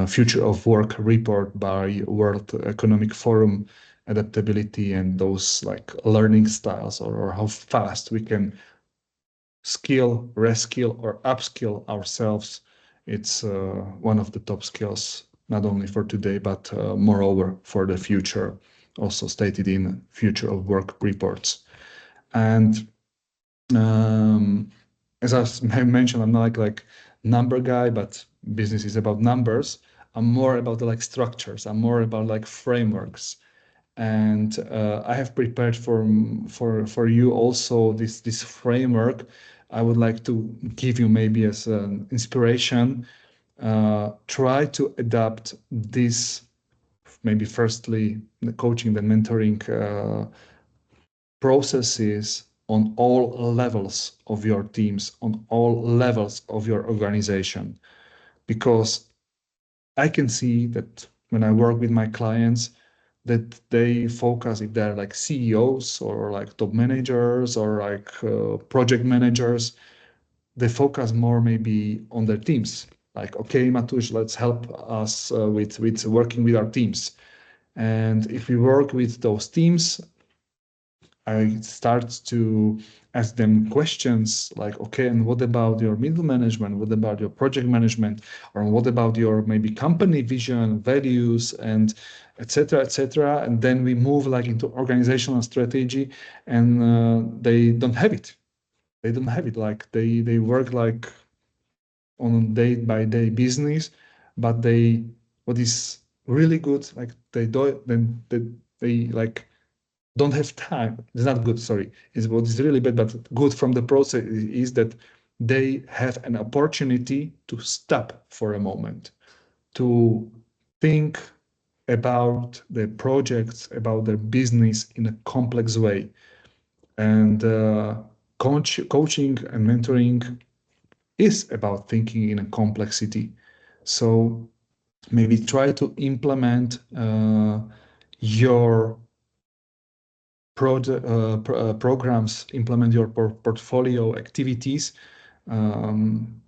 Future of Work report by World Economic Forum. Adaptability and those like learning styles, or how fast we can skill, reskill, or upskill ourselves. It's one of the top skills, not only for today, but moreover for the future, also stated in Future of Work reports. And as I mentioned, I'm not like number guy, but business is about numbers. I'm more about the like structures. I'm more about like frameworks. And I have prepared for you also this framework. I would like to give you maybe as an inspiration. Try to adapt this, maybe firstly the coaching, the mentoring processes on all levels of your teams, on all levels of your organization, because I can see that when I work with my clients, that they focus, if they're like CEOs or like top managers or like project managers, they focus more maybe on their teams. Like, okay, Matusz, let's help us with working with our teams. And if we work with those teams, I start to ask them questions like, okay, and what about your middle management? What about your project management? Or what about your maybe company vision, values, and etc., etc. And then we move like into organizational strategy, and they don't have it. They don't have it. Like they work like on day by day business, but what is really good, like they do, then they like don't have time. It's not good, sorry. Is what is really bad, but good from the process is that they have an opportunity to stop for a moment, to think about their projects, about their business in a complex way. And coaching and mentoring is about thinking in a complexity. So maybe try to implement your programs, implement your portfolio activities on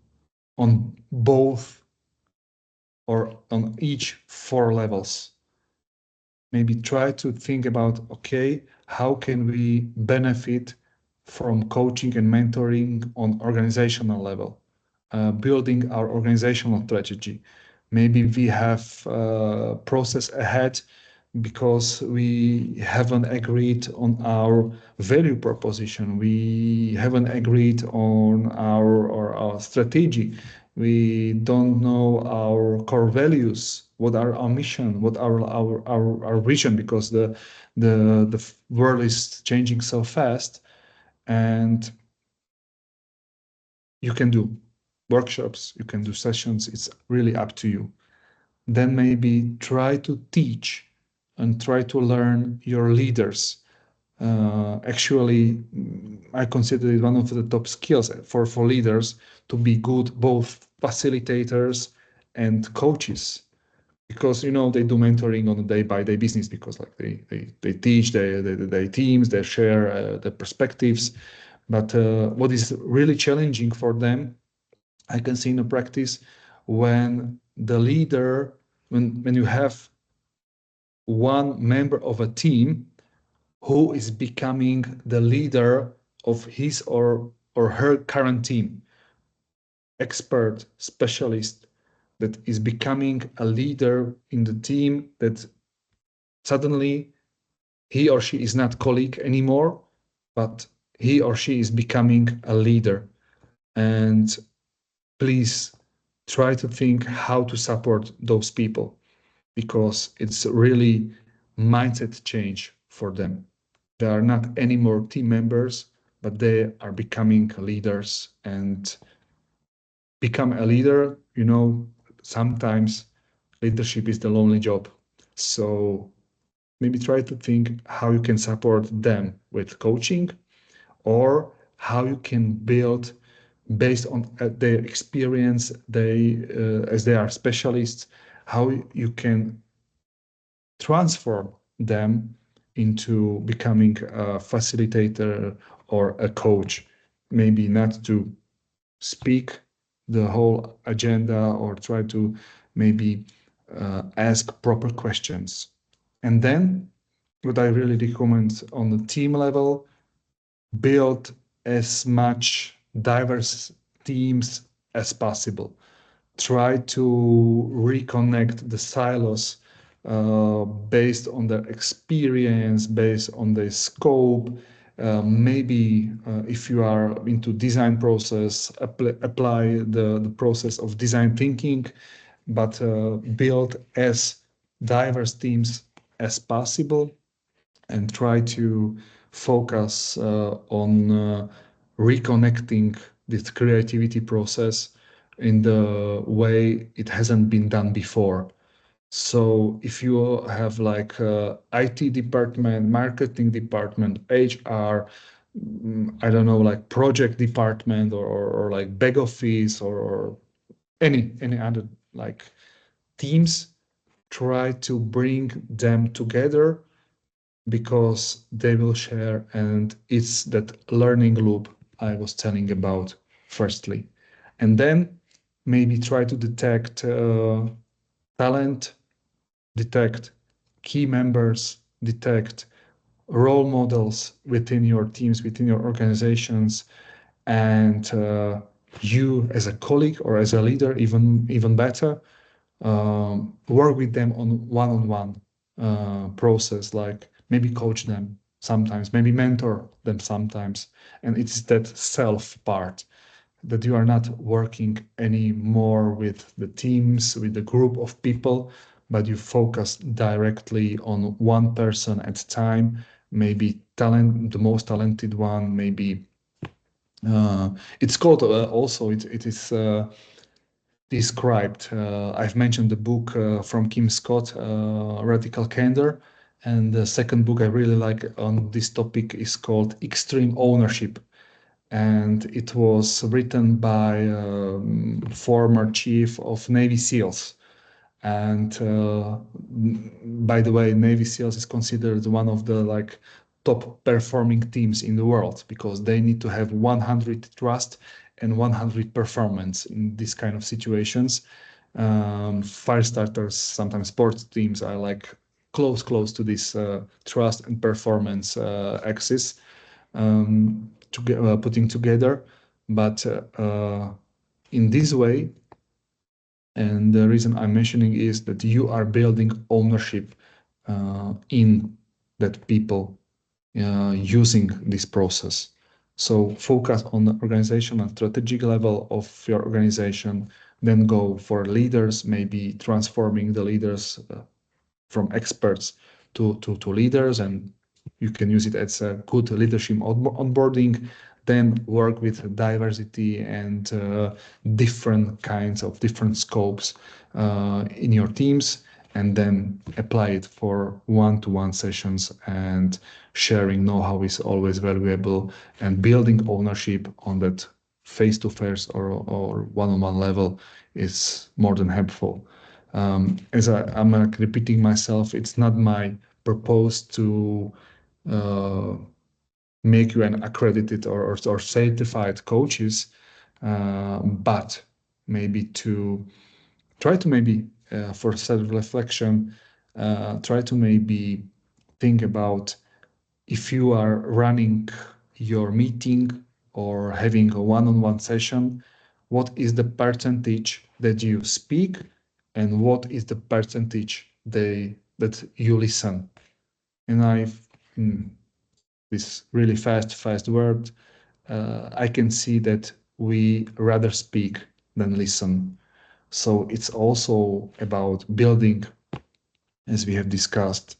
both or on each 4 levels. Maybe try to think about, okay, how can we benefit from coaching and mentoring on organizational level, building our organizational strategy. Maybe we have a process ahead because we haven't agreed on our value proposition. We haven't agreed on our strategy. We don't know our core values, what are our mission, what are our vision, because the world is changing so fast, and you can do workshops, you can do sessions, it's really up to you. Then maybe try to teach and try to learn your leaders. Actually, I consider it one of the top skills for leaders to be good both facilitators and coaches, because you know they do mentoring on a day-by-day business, because like they teach their teams, they share the perspectives. But what is really challenging for them, I can see in a practice, when the leader, when you have one member of a team who is becoming the leader of his or her current team, expert, specialist, that is becoming a leader in the team, that suddenly he or she is not colleague anymore, but he or she is becoming a leader. And please try to think how to support those people, because it's really mindset change for them. They are not anymore team members, but they are becoming leaders. And become a leader, you know, sometimes leadership is the lonely job. So maybe try to think how you can support them with coaching, or how you can build based on their experience, as they are specialists, how you can transform them into becoming a facilitator or a coach. Maybe not to speak the whole agenda or try to maybe ask proper questions. And then what I really recommend on the team level, build as much diverse teams as possible. Try to reconnect the silos based on their experience, based on the scope. Maybe if you are into design process, apply the process of design thinking, but build as diverse teams as possible and try to focus on reconnecting this creativity process in the way it hasn't been done before. So if you have like IT department, marketing department, HR, I don't know, like project department or like back office or any other like teams, try to bring them together because they will share, and it's that learning loop I was telling about firstly. And then maybe try to detect talent, detect key members, detect role models within your teams, within your organizations, and you as a colleague or as a leader, even better, work with them on one-on-one process, like maybe coach them sometimes, maybe mentor them sometimes. And it's that self part that you are not working anymore with the teams, with the group of people, but you focus directly on one person at a time, maybe talent, the most talented one, maybe it's called also, it is described. I've mentioned the book from Kim Scott, Radical Candor. And the second book I really like on this topic is called Extreme Ownership. And it was written by former chief of Navy SEALs. And by the way, Navy SEALs is considered one of the like top performing teams in the world because they need to have 100 trust and 100 performance in these kind of situations. Fire starters, sometimes sports teams are like close to this trust and performance axis to get, putting together. But in this way, and the reason I'm mentioning is that you are building ownership in that people using this process. So focus on the organizational strategic level of your organization, then go for leaders, maybe transforming the leaders from experts to leaders, and you can use it as a good leadership onboarding. Then work with diversity and different kinds of different scopes in your teams, and then apply it for one-to-one sessions, and sharing know-how is always valuable, and building ownership on that face-to-face or one-on-one level is more than helpful. As I'm like repeating myself, it's not my purpose to make you an accredited or certified coaches, but maybe to try to maybe for self-reflection, try to maybe think about if you are running your meeting or having a one-on-one session, what is the percentage that you speak and what is the percentage that you listen? And in this really fast word, I can see that we rather speak than listen. So it's also about building, as we have discussed,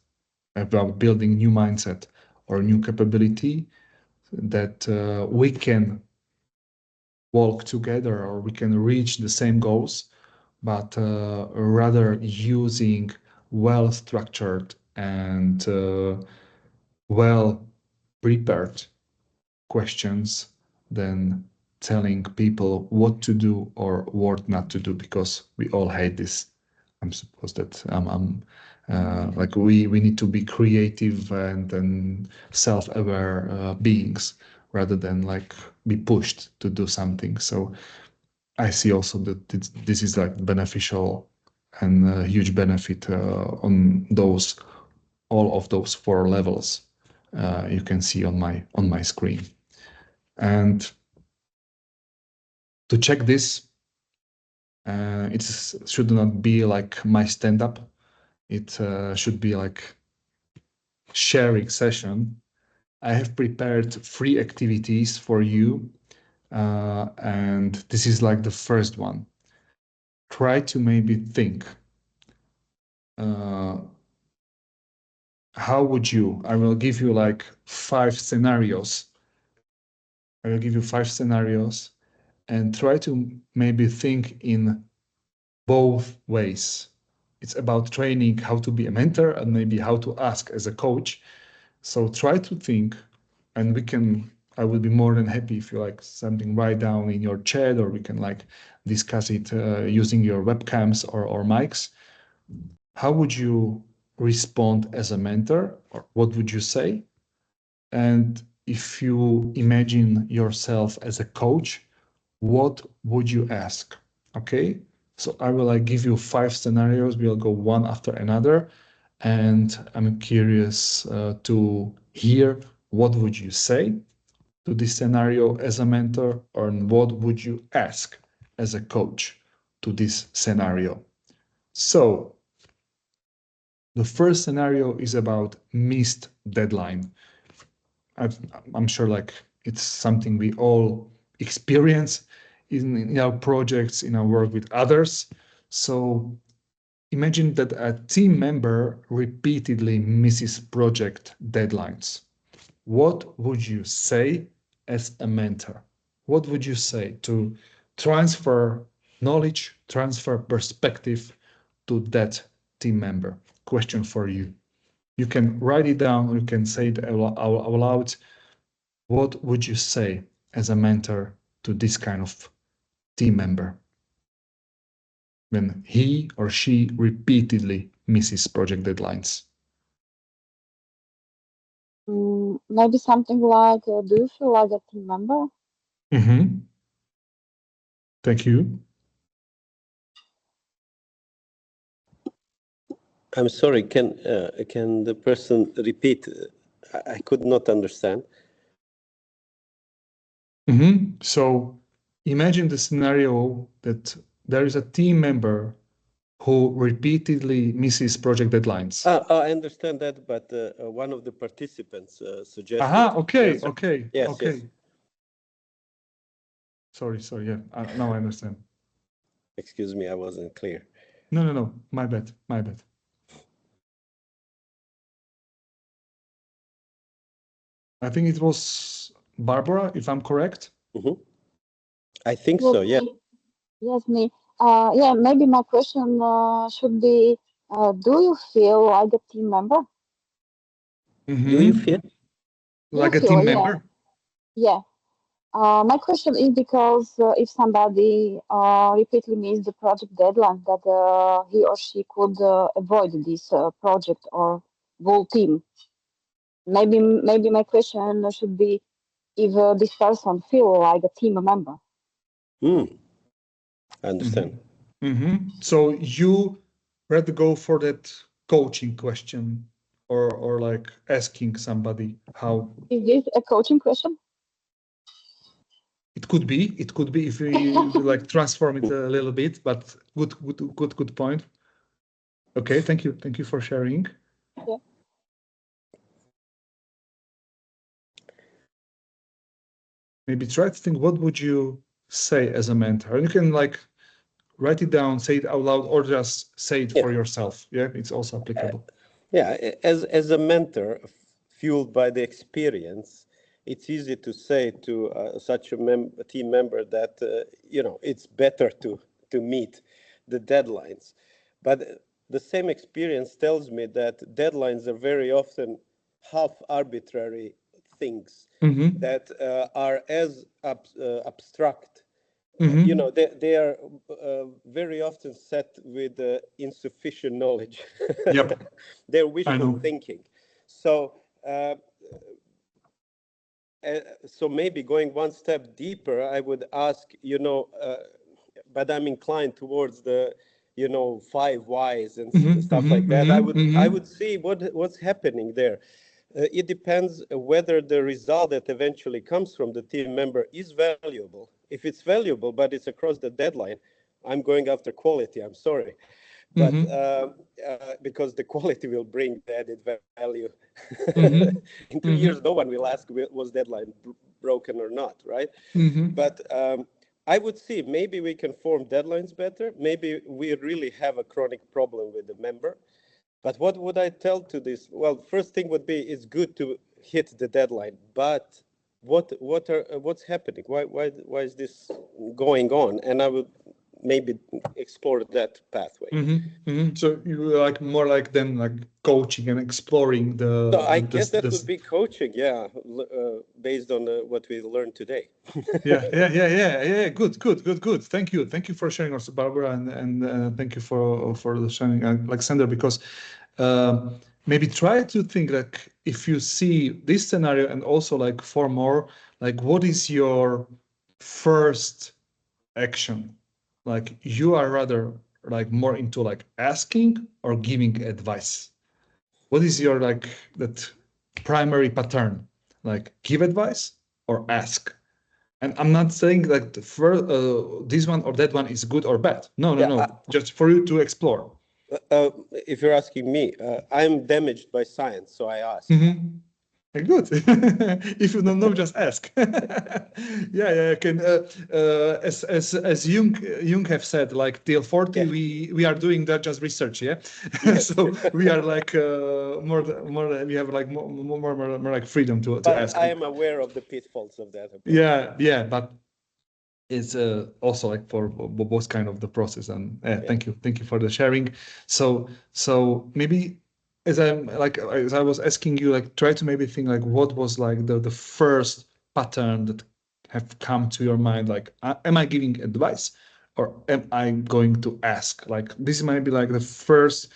about building new mindset or new capability that we can walk together or we can reach the same goals, but rather using well-structured and well-prepared questions than telling people what to do or what not to do, because we all hate this. I'm supposed that like we need to be creative and self-aware beings rather than like be pushed to do something. So I see also that this is like beneficial and a huge benefit on those all of those 4 levels you can see on my screen. And to check this, it should not be like my stand-up. It should be like sharing session. I have prepared 3 activities for you, and this is like the first one. Try to maybe think, how would you, I will give you like 5 scenarios. I will give you 5 scenarios and try to maybe think in both ways. It's about training how to be a mentor and maybe how to ask as a coach. So try to think, and I will be more than happy if you like something write down in your chat, or we can like discuss it using your webcams or mics. How would you respond as a mentor, or what would you say? And if you imagine yourself as a coach, what would you ask? Okay, so I will like give you 5 scenarios. We'll go one after another, and I'm curious to hear what would you say to this scenario as a mentor, or what would you ask as a coach to this scenario. So the first scenario is about missed deadline. I'm sure like it's something we all experience in our projects, in our work with others. So imagine that a team member repeatedly misses project deadlines. What would you say as a mentor? What would you say to transfer knowledge, transfer perspective to that team member? Question for you. You can write it down, or you can say it out loud. What would you say as a mentor to this kind of team member when he or she repeatedly misses project deadlines? Maybe something like, do you feel like a team member? Mm-hmm. Thank you. I'm sorry, can the person repeat? I could not understand. Mm-hmm. So imagine the scenario that there is a team member who repeatedly misses project deadlines. I understand that, but one of the participants suggested. Aha, okay, answer. okay, Yes, okay. yes. Sorry, yeah, now I understand. Excuse me, I wasn't clear. No, my bad. I think it was Barbara, if I'm correct. Mm-hmm. I think Yes, so, yeah. Yes, me. Yeah, maybe my question should be, do you feel like a team member? Mm-hmm. Do you feel? Like You a feel, team member? Yeah. My question is because if somebody repeatedly missed the project deadline, that he or she could avoid this project or whole team. Maybe my question should be if this person feel like a team member. I understand. Mm-hmm. So you rather go for that coaching question, or like asking somebody how Is this a coaching question? it could be if we like transform it a little bit, but good point. Okay, thank you for sharing. Yeah. Maybe try to think, what would you say as a mentor? And you can like write it down, say it out loud, or just say it for yourself. Yeah, it's also applicable. Yeah, as a mentor, fueled by the experience, it's easy to say to such a team member that it's better to meet the deadlines. But the same experience tells me that deadlines are very often half arbitrary things that are as abstract you know, they are very often set with insufficient knowledge. Yep. They're I wishful know. thinking. So so maybe going one step deeper, I would ask, you know, but I'm inclined towards the, you know, 5 whys and stuff like that. I would see what's happening there. It depends whether the result that eventually comes from the team member is valuable. If it's valuable, but it's across the deadline, I'm going after quality. I'm sorry, but because the quality will bring the added value. In 2 years, no one will ask was deadline broken or not, right? But I would see maybe we can form deadlines better. Maybe we really have a chronic problem with the member. But what would I tell to this? Well, first thing would be it's good to hit the deadline, but what's happening? Why is this going on? And I would maybe explore that pathway. So you like more like then like coaching and exploring the. So I guess that would be coaching, yeah, based on what we learned today. Yeah. Good. Thank you for sharing also, Barbara, and thank you for the sharing, Alexander, because maybe try to think like if you see this scenario and also like 4 more, like what is your first action? Like you are rather like more into like asking or giving advice. What is your like that primary pattern? Like give advice or ask? And I'm not saying that this one or that one is good or bad. No. Just for you to explore. If you're asking me, I'm damaged by science, so I ask. Good. If you don't know, just ask. Yeah. Can as Jung have said, like till 40, we are doing that just research. Yeah. Yes. So we are like more. We have like more like freedom to ask. I am aware of the pitfalls of that approach. Yeah, but it's also like for both kind of the process. And thank you for the sharing. So maybe as I was asking you, like try to maybe think like what was like the first pattern that have come to your mind, like am I giving advice or am I going to ask? Like this might be like the first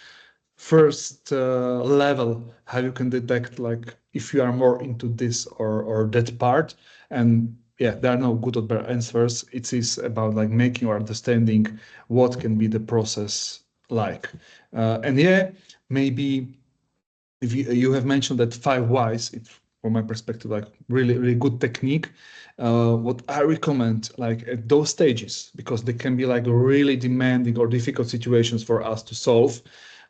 level how you can detect like if you are more into this or that part. And there are no good or bad answers. It is about like making or understanding what can be the process like. And maybe if you have mentioned that 5 whys, it's from my perspective like really good technique. What I recommend like at those stages, because they can be like really demanding or difficult situations for us to solve,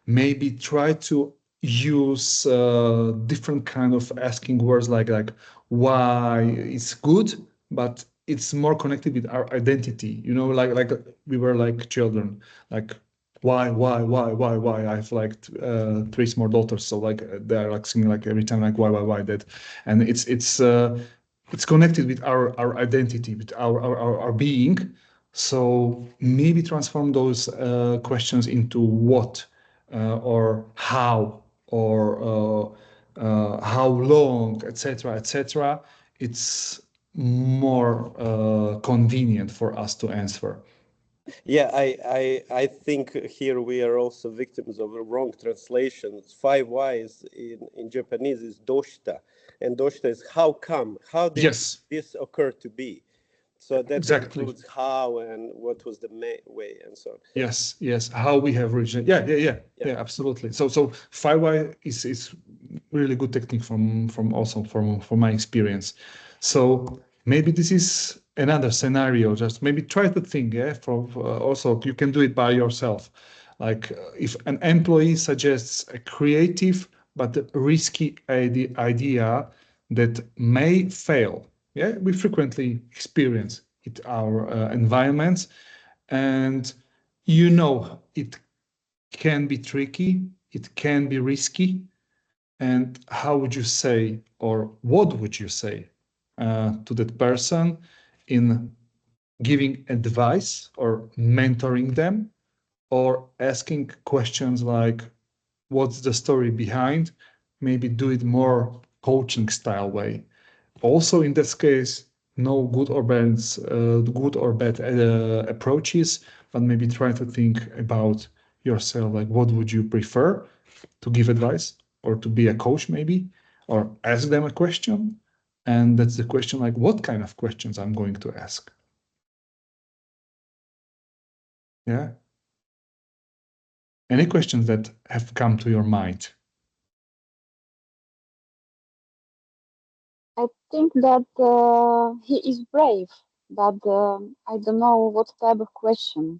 maybe try to use different kind of asking words like why it's good, but it's more connected with our identity, like we were like children, like why I have like 3 small daughters, so like they're like singing like every time like why that. And it's connected with our identity, with our being. So maybe transform those questions into what or how or how long, etc. It's more convenient for us to answer. Yeah, I think here we are also victims of wrong translations. 5 whys in Japanese is doshita, and doshita is how come, how did this occur to be? So that includes how and what was the way and so on. Yes, how we have reached it. Yeah, absolutely. So 5 why is really good technique from also from my experience. So maybe this is another scenario. Just maybe try to think. Also you can do it by yourself. Like if an employee suggests a creative but risky idea that may fail. Yeah, we frequently experience it our environments, and it can be tricky, it can be risky. And how would you say, or what would you say to that person in giving advice or mentoring them, or asking questions like, what's the story behind? Maybe do it more coaching style way. Also in this case, no good or bad approaches, but maybe try to think about yourself, like what would you prefer to give advice or to be a coach maybe, or ask them a question. And that's the question, like what kind of questions I'm going to ask. Yeah. Any questions that have come to your mind? I think that he is brave, but I don't know what type of question.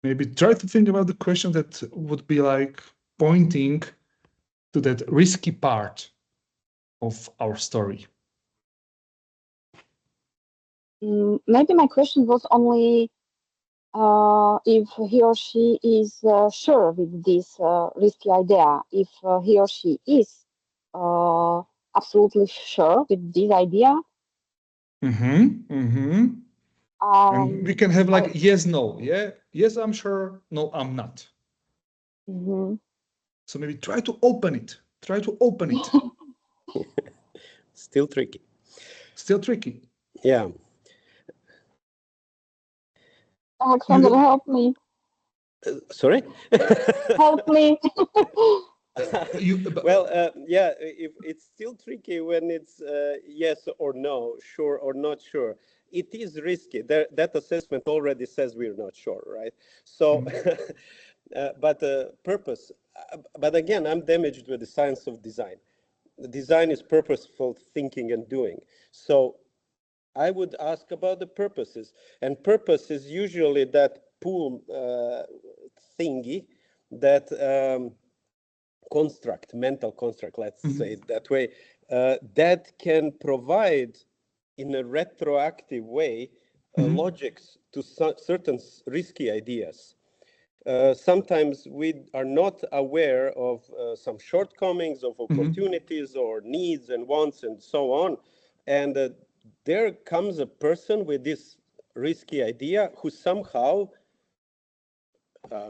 Maybe try to think about the question that would be like pointing to that risky part of our story. Maybe my question was only if he or she is sure with this risky idea. If he or she is absolutely sure with this idea, And we can have like I, yes, no, yeah, yes, I'm sure, no, I'm not. So maybe try to open it. Try to open it. Still tricky. Still tricky. Yeah. Alexander, help me. Sorry? Help me. Well, yeah, if it's still tricky when it's yes or no, sure or not sure. It is risky. That assessment already says we're not sure, right? So, but purpose. But again, I'm damaged with the science of design. The design is purposeful thinking and doing. So I would ask about the purposes. And purpose is usually that pull thingy, that construct, mental construct, let's say it that way, that can provide in a retroactive way logics to certain risky ideas. Sometimes we are not aware of some shortcomings of opportunities or needs and wants and so on. And there comes a person with this risky idea who somehow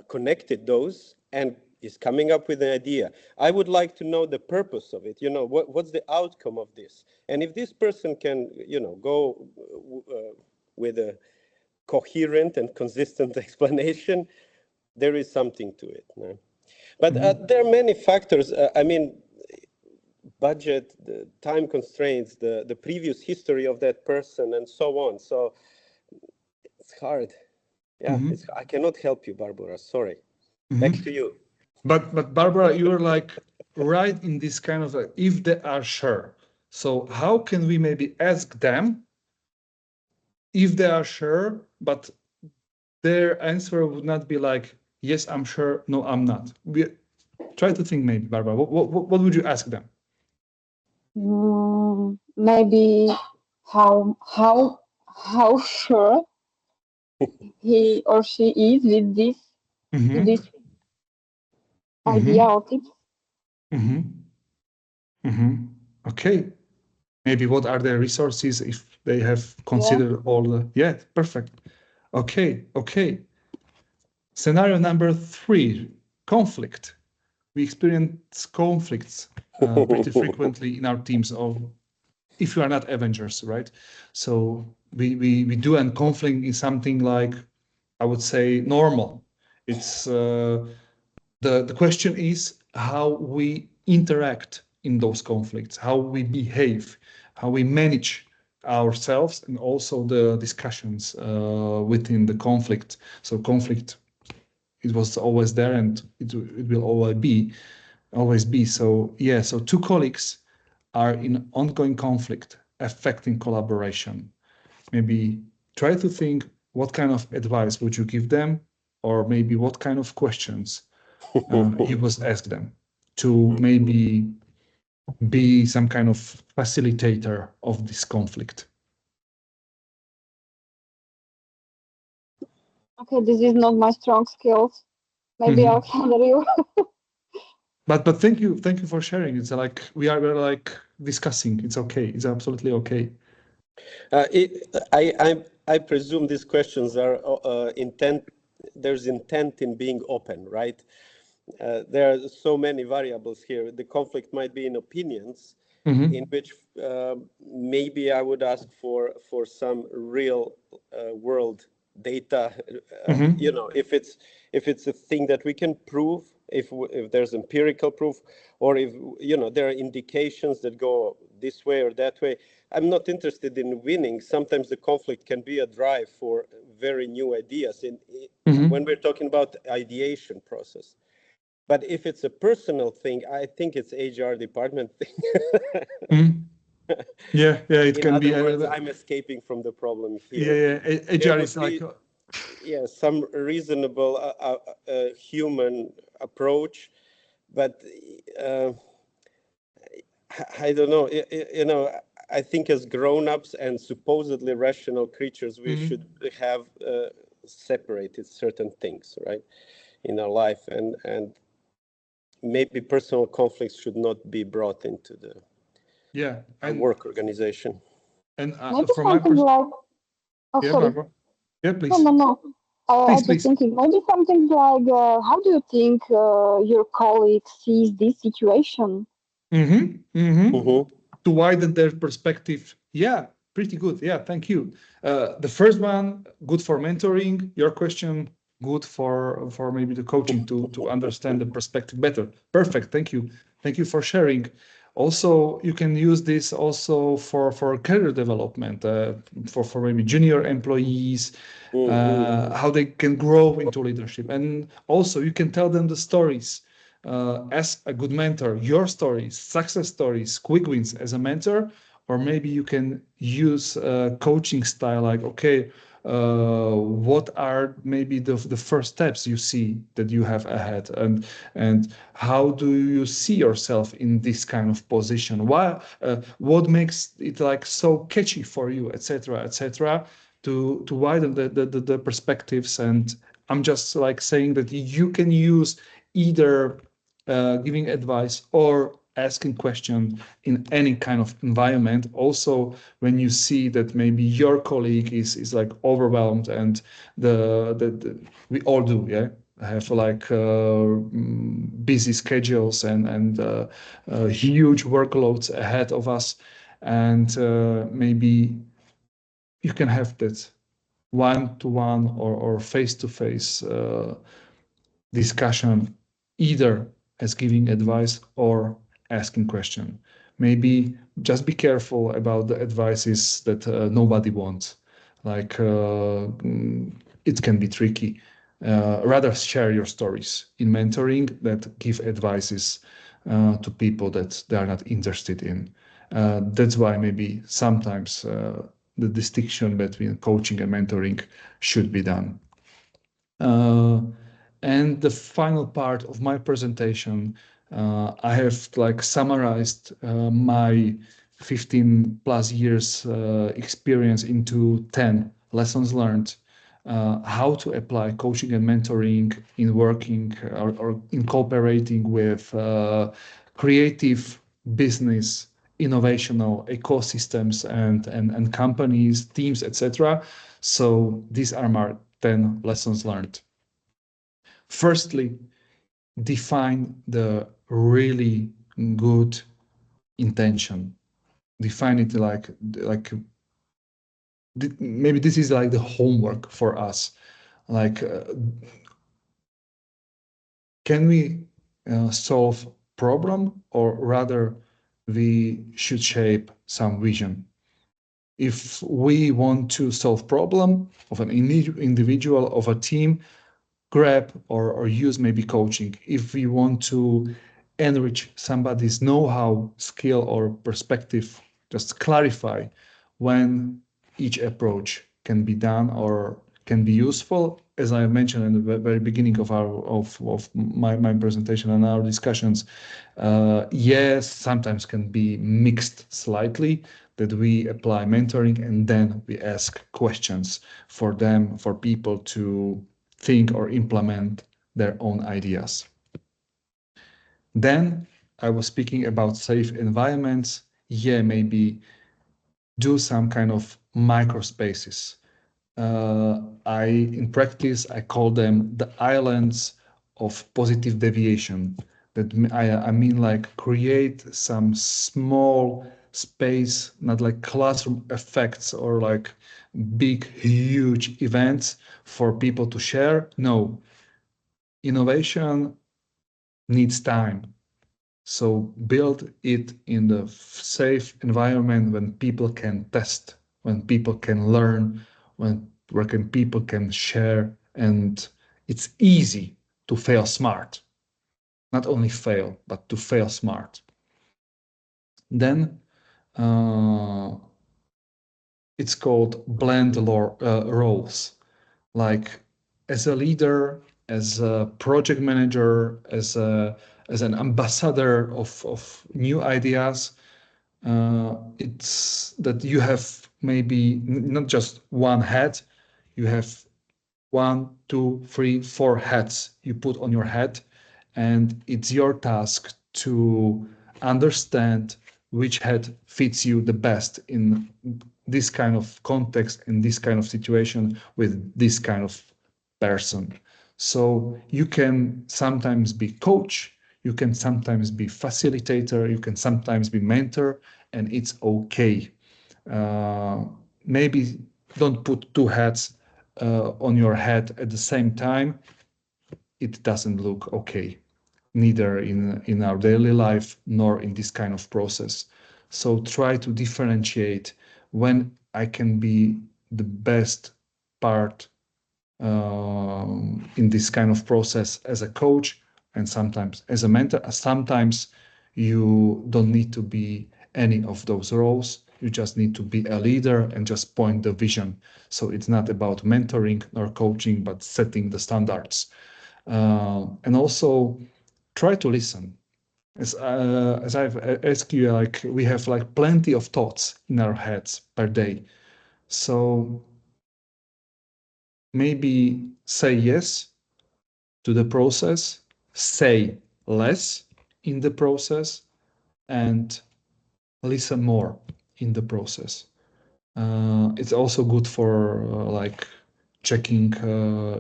connected those and is coming up with an idea. I would like to know the purpose of it. You know, what's the outcome of this? And if this person can, you know, go with a coherent and consistent explanation, there is something to it. No? But there are many factors. I mean, budget, the time constraints, the previous history of that person, and so on. So it's hard. Yeah, I cannot help you, Barbara. Sorry. Back to you. But Barbara, you're like right in this kind of like, if they are sure. So how can we maybe ask them if they are sure, but their answer would not be like, yes, I'm sure, no, I'm not. We try to think maybe, Barbara, what would you ask them? Maybe how sure he or she is with this idea or tips. Okay. Maybe what are their resources if they have considered all the, yeah, perfect. Okay. Scenario number 3, conflict. We experience conflicts pretty frequently in our teams of, if you are not Avengers, right? So we do, and conflict is something like, I would say, normal. It's the question is how we interact in those conflicts, how we behave, how we manage ourselves, and also the discussions within the conflict. So conflict, it was always there, and it will always be. So yeah, so 2 colleagues are in ongoing conflict affecting collaboration. Maybe try to think what kind of advice would you give them, or maybe what kind of questions you was asked them to maybe be some kind of facilitator of this conflict. Okay, this is not my strong skills. Maybe Alexander, you. But thank you for sharing. It's like we're like discussing. It's okay. It's absolutely okay. I presume these questions are intent. There's intent in being open, right? There are so many variables here. The conflict might be in opinions, in which maybe I would ask for some real world data. You know, if it's a thing that we can prove, if there's empirical proof, or if, you know, there are indications that go this way or that way. I'm not interested in winning. Sometimes the conflict can be a drive for very new ideas when we're talking about ideation process. But if it's a personal thing, I think it's HR department thing. Yeah, it In can other be. words, I'm escaping from the problem here. Yeah. There HR would is like. be, some reasonable human approach, but I don't know. You know, I think as grown-ups and supposedly rational creatures, we should have separated certain things, right, in our life, and maybe personal conflicts should not be brought into the work organization. And Maybe from my something like, oh, yeah, sorry. Barbara. Yeah, No, please. no. I was just Please. thinking, maybe something like, how do you think your colleague sees this situation? To widen their perspective. Yeah, pretty good. Yeah, thank you. The first one, good for mentoring. Your question, good for maybe the coaching to understand the perspective better. Perfect. Thank you. Thank you for sharing. Also, you can use this also for career development, for maybe junior employees, how they can grow into leadership. And also, you can tell them the stories. As a good mentor, your stories, success stories, quick wins as a mentor, or maybe you can use a coaching style like, okay, what are maybe the first steps you see that you have ahead, and how do you see yourself in this kind of position? Why? What makes it like so catchy for you, etc., etc., to widen the perspectives. And I'm just like saying that you can use either giving advice or asking questions in any kind of environment. Also, when you see that maybe your colleague is like overwhelmed, and we all do, yeah, have like busy schedules and huge workloads ahead of us, and maybe you can have that one-to-one or face-to-face discussion, either as giving advice or asking question. Maybe just be careful about the advices that nobody wants. Like it can be tricky. Rather share your stories in mentoring that give advices to people that they are not interested in. That's why maybe sometimes the distinction between coaching and mentoring should be done. And the final part of my presentation, I have like summarized my 15 plus years experience into 10 lessons learned, how to apply coaching and mentoring in working or in cooperating with creative business, innovational ecosystems and companies, teams, etc. So these are my 10 lessons learned. Firstly, define the really good intention. Define it like maybe this is like the homework for us. Like, can we solve problem, or rather we should shape some vision? If we want to solve problem of an individual, of a team, grab or use maybe coaching. If we want to enrich somebody's know-how, skill, or perspective, just clarify when each approach can be done or can be useful. As I mentioned in the very beginning of my presentation and our discussions, yes, sometimes can be mixed slightly, that we apply mentoring and then we ask questions for them, for people to think or implement their own ideas. Then I was speaking about safe environments. Yeah, maybe do some kind of micro spaces. In practice, I call them the islands of positive deviation. That I mean like create some small space, not like classroom effects or like big, huge events for people to share. No, innovation needs time. So build it in the safe environment when people can test, when people can learn, when people can share, and it's easy to fail smart. Not only fail, but to fail smart. Then it's called blend roles. Like as a leader, as a project manager, as an ambassador of new ideas, it's that you have maybe not just one head, you have 1, 2, 3, 4 hats you put on your head, and it's your task to understand which head fits you the best in this kind of context, in this kind of situation, with this kind of person. So you can sometimes be coach, you can sometimes be facilitator, you can sometimes be mentor, and it's okay. Maybe don't put two hats on your head at the same time. It doesn't look okay, neither in our daily life nor in this kind of process. So try to differentiate when I can be the best part in this kind of process as a coach and sometimes as a mentor. Sometimes you don't need to be any of those roles. You just need to be a leader and just point the vision. So it's not about mentoring or coaching, but setting the standards. And also try to listen. As I've asked you, like we have like plenty of thoughts in our heads per day. So maybe say yes to the process, say less in the process, and listen more in the process. It's also good for like checking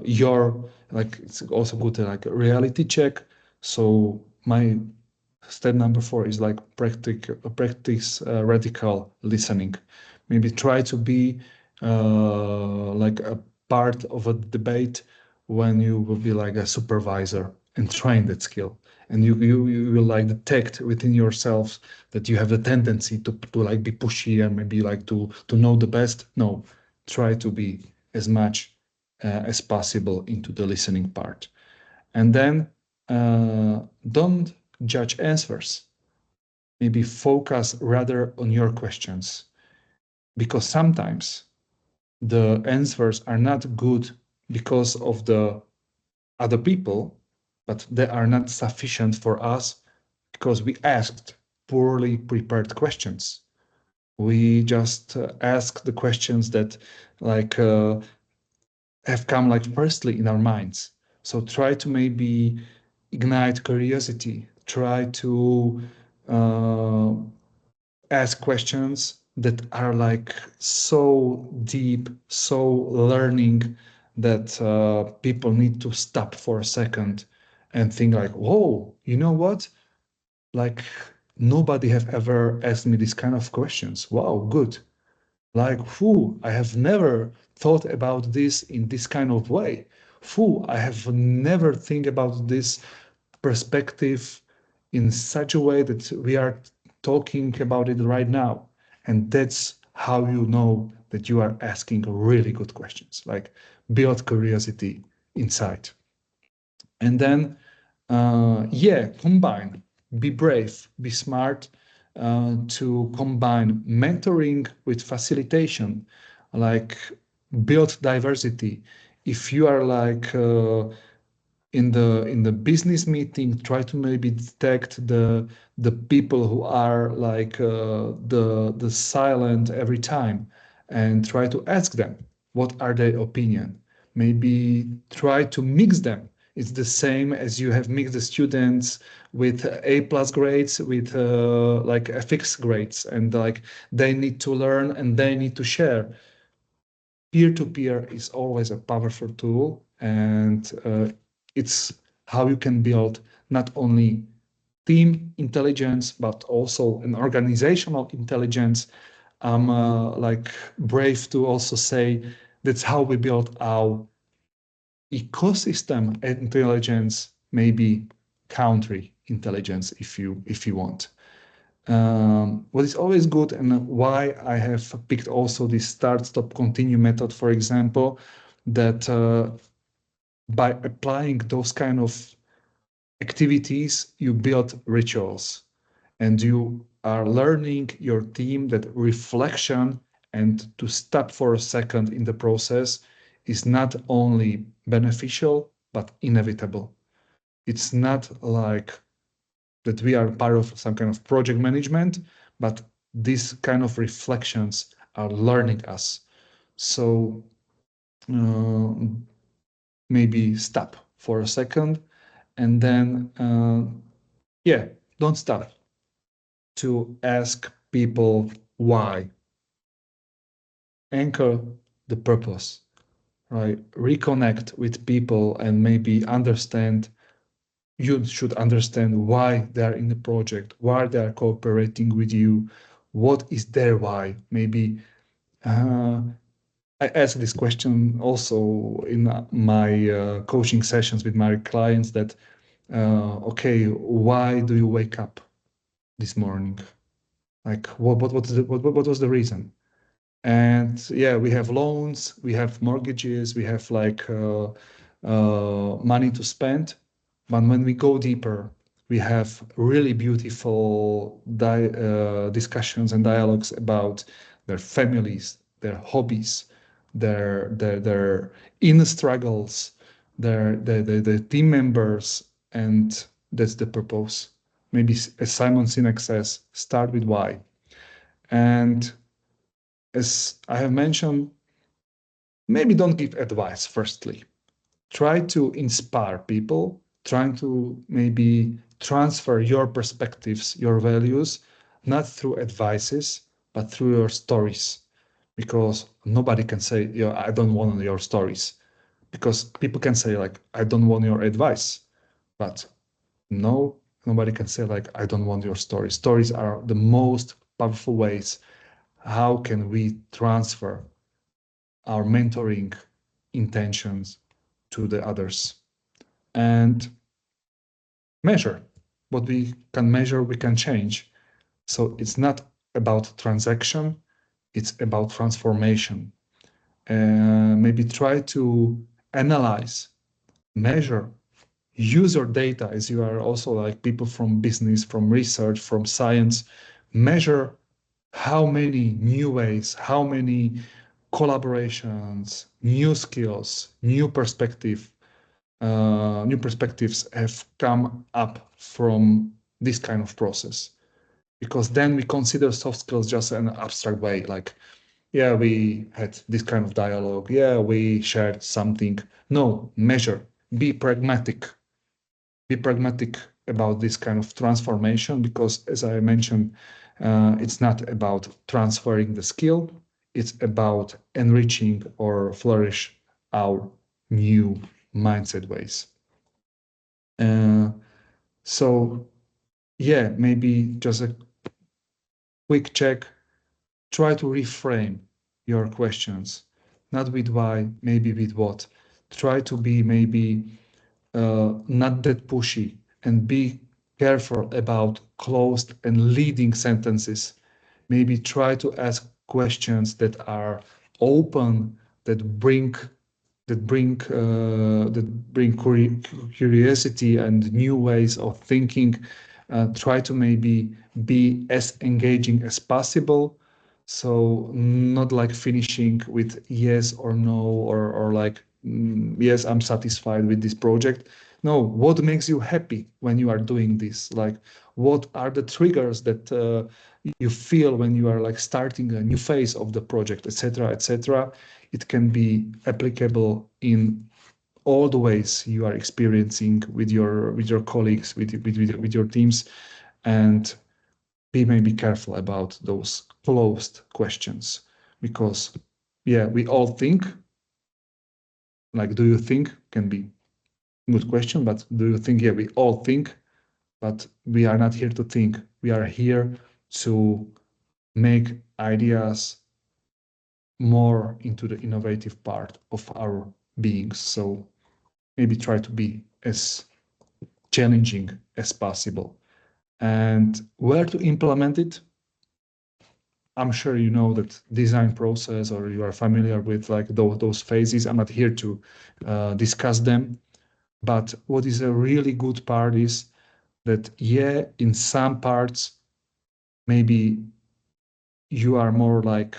your, like it's also good to like a reality check. So my step number 4 is like practice radical listening. Maybe try to be like a part of a debate when you will be like a supervisor and train that skill. And you will like detect within yourself that you have the tendency to like be pushy and maybe like to know the best. No, try to be as much as possible into the listening part. And then don't judge answers. Maybe focus rather on your questions, because sometimes the answers are not good because of the other people, but they are not sufficient for us because we asked poorly prepared questions. We just ask the questions that like have come like firstly in our minds. So try to maybe ignite curiosity, try to uh, ask questions that are like so deep, so learning that people need to stop for a second and think like, whoa, you know what? Like nobody have ever asked me this kind of questions. Wow, good. Like, who I have never thought about this in this kind of way. Who I have never think about this perspective in such a way that we are talking about it right now. And that's how you know that you are asking really good questions, like build curiosity inside. And then, yeah, combine, be brave, be smart to combine mentoring with facilitation, like build diversity. If you are like in the business meeting, try to maybe detect the people who are like the silent every time, and try to ask them what are their opinion. Maybe try to mix them. It's the same as you have mixed the students with A plus grades with like FX grades, and like they need to learn and they need to share. Peer-to-peer is always a powerful tool, and it's how you can build not only team intelligence, but also an organizational intelligence. I'm like brave to also say that's how we build our ecosystem intelligence, maybe country intelligence, if you want. What is always good, and why I have picked also this start, stop, continue method, for example, that by applying those kind of activities, you build rituals, and you are learning your team that reflection and to stop for a second in the process is not only beneficial, but inevitable. It's not like that we are part of some kind of project management, but these kind of reflections are learning us. So maybe stop for a second, and then yeah, don't stop to ask people why. Anchor the purpose, right? Reconnect with people and maybe understand. You should understand why they're in the project, why they're cooperating with you, what is their why. Maybe I ask this question also in my coaching sessions with my clients that, okay, why do you wake up this morning? Like, what was the reason? And yeah, we have loans, we have mortgages, we have like money to spend. But when we go deeper, we have really beautiful discussions and dialogues about their families, their hobbies, their inner struggles, their team members, and that's the purpose. Maybe as Simon Sinek says, start with why. And as I have mentioned, maybe don't give advice firstly. Try to inspire people, trying to maybe transfer your perspectives, your values, not through advices, but through your stories. Because nobody can say, yeah, I don't want your stories. Because people can say, like, I don't want your advice. But no, nobody can say, like, I don't want your stories. Stories are the most powerful ways. How can we transfer our mentoring intentions to the others? And measure what we can measure, we can change. So it's not about transaction, it's about transformation. Maybe try to analyze, measure, use your data, as you are also like people from business, from research, from science. Measure how many new ways, how many collaborations, new skills, new perspectives have come up from this kind of process. Because then we consider soft skills just an abstract way, like, yeah, we had this kind of dialogue, yeah, we shared something. No, measure, be pragmatic. Be pragmatic about this kind of transformation, because as I mentioned, it's not about transferring the skill, it's about enriching or flourish our new mindset ways. So yeah, maybe just a quick check. Try to reframe your questions, not with why, maybe with what. Try to be maybe not that pushy, and be careful about closed and leading sentences. Maybe try to ask questions that are open, that bring curiosity and new ways of thinking. Try to maybe be as engaging as possible. So not like finishing with yes or no, or like, yes, I'm satisfied with this project. No, what makes you happy when you are doing this? Like, what are the triggers that you feel when you are like starting a new phase of the project, etc., etc. It can be applicable in all the ways you are experiencing with your colleagues, with your teams, and be maybe careful about those closed questions, because yeah, we all think, like, do you think can be good question, but do you think? Yeah, we all think, but we are not here to think. We are here to make ideas more into the innovative part of our beings. So maybe try to be as challenging as possible. And where to implement it? I'm sure you know that design process, or you are familiar with like those phases. I'm not here to discuss them. But what is a really good part is that, yeah, in some parts, maybe you are more like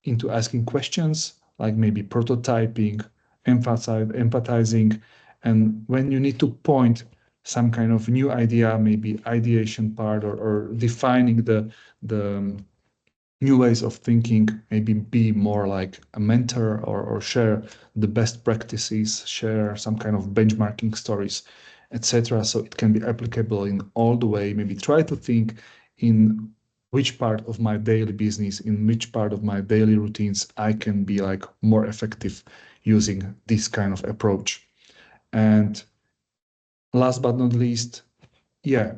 into asking questions, like maybe prototyping, empathizing. And when you need to point some kind of new idea, maybe ideation part, or defining the new ways of thinking, maybe be more like a mentor, or share the best practices, share some kind of benchmarking stories, etc. So it can be applicable in all the way. Maybe try to think in which part of my daily business, in which part of my daily routines I can be like more effective using this kind of approach. And last but not least, yeah,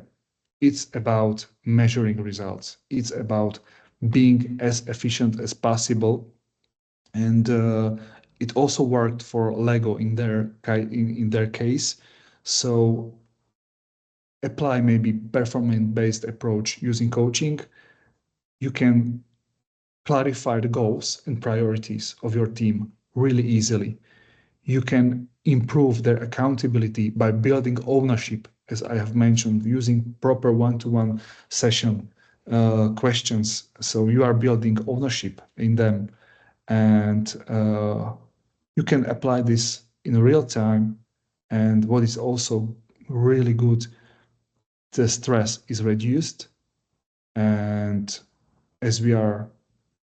it's about measuring results. It's about being as efficient as possible. And it also worked for Lego in their case. So apply maybe performance-based approach using coaching. You can clarify the goals and priorities of your team really easily. You can improve their accountability by building ownership, as I have mentioned, using proper one-to-one session questions. So you are building ownership in them, and you can apply this in real time. And what is also really good, the stress is reduced. And as we are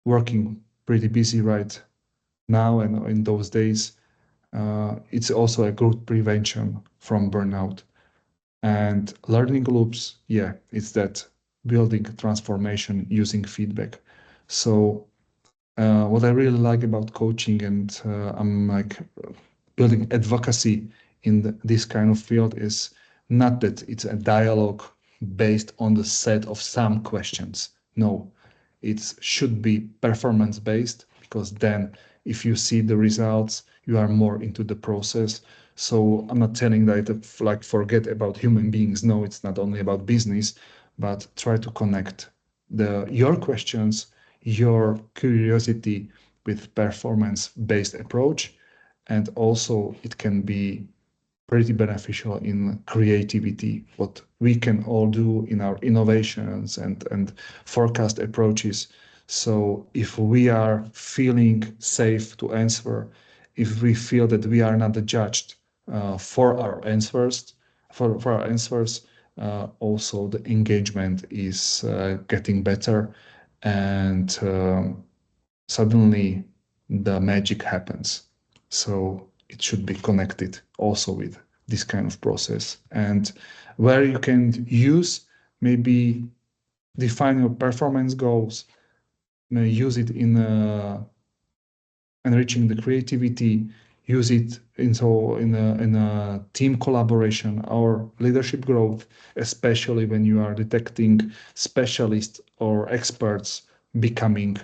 working pretty busy right now and in those days, it's also a good prevention from burnout. And learning loops, yeah, it's that building transformation using feedback. So what I really like about coaching, and I'm like building advocacy in this kind of field, is not that it's a dialogue based on the set of some questions. No, it should be performance based, because then if you see the results, you are more into the process. So I'm not telling that like forget about human beings. No, it's not only about business, but try to connect your questions, your curiosity with performance-based approach. And also it can be pretty beneficial in creativity, what we can all do in our innovations and forecast approaches. So if we are feeling safe to answer, if we feel that we are not judged for our answers, also the engagement is getting better, and suddenly the magic happens. So it should be connected also with this kind of process. And where you can use, maybe define your performance goals, use it in enriching the creativity, use it in a team collaboration or leadership growth, especially when you are detecting specialists or experts becoming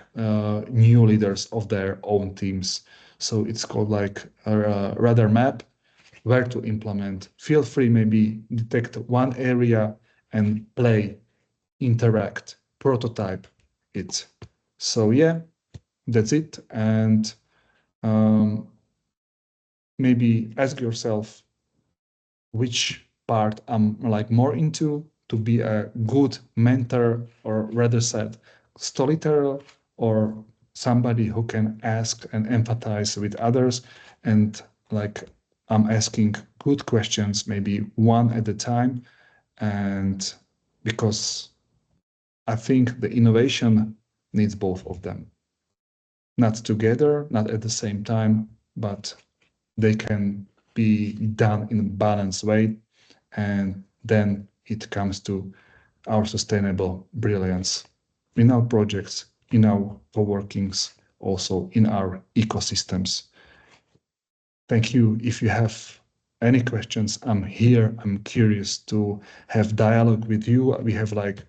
new leaders of their own teams. So it's called like a radar map, where to implement. Feel free, maybe detect one area and play, interact, prototype it. So yeah, that's it. And maybe ask yourself which part I'm like more into, to be a good mentor, or rather said, storyteller, or somebody who can ask and empathize with others. And like I'm asking good questions, maybe one at a time. And because I think the innovation needs both of them. Not together, not at the same time, but they can be done in a balanced way. And then it comes to our sustainable brilliance in our projects, in our co-workings, also in our ecosystems. Thank you. If you have any questions, I'm here. I'm curious to have dialogue with you. We have like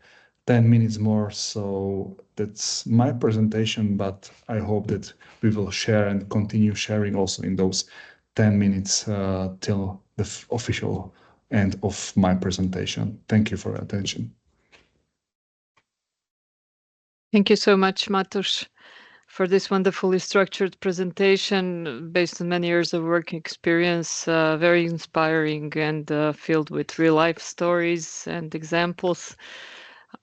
10 minutes more, so that's my presentation, but I hope that we will share and continue sharing also in those 10 minutes till the official end of my presentation. Thank you for your attention. Thank you so much, Matos, for this wonderfully structured presentation based on many years of work experience, very inspiring and filled with real-life stories and examples.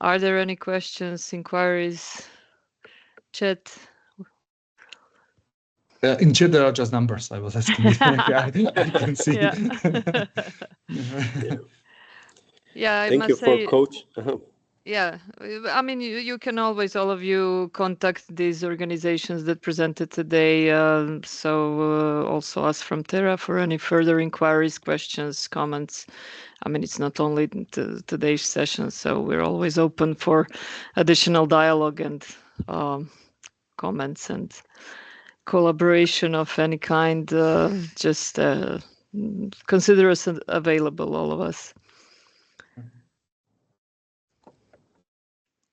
Are there any questions, inquiries, chat? In chat, there are just numbers. I was asking if I can see. Yeah. Yeah, I Thank must you for say, coach. yeah, I mean, you can always, all of you, contact these organizations that presented today. So also us from Terra for any further inquiries, questions, comments. I mean, it's not only today's session, so we're always open for additional dialogue and comments and collaboration of any kind. Just consider us available, all of us.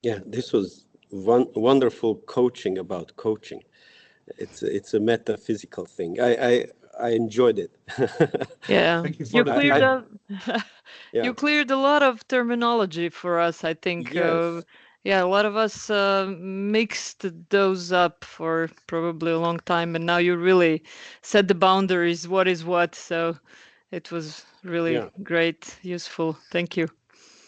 Yeah, this was wonderful coaching about coaching. It's a metaphysical thing. I enjoyed it. Yeah, Thank you for the cleared feedback. Yeah. you cleared a lot of terminology for us, I think. Yes. Yeah, a lot of us mixed those up for probably a long time, and now you really set the boundaries, what is what. So it was really great, useful. Thank you.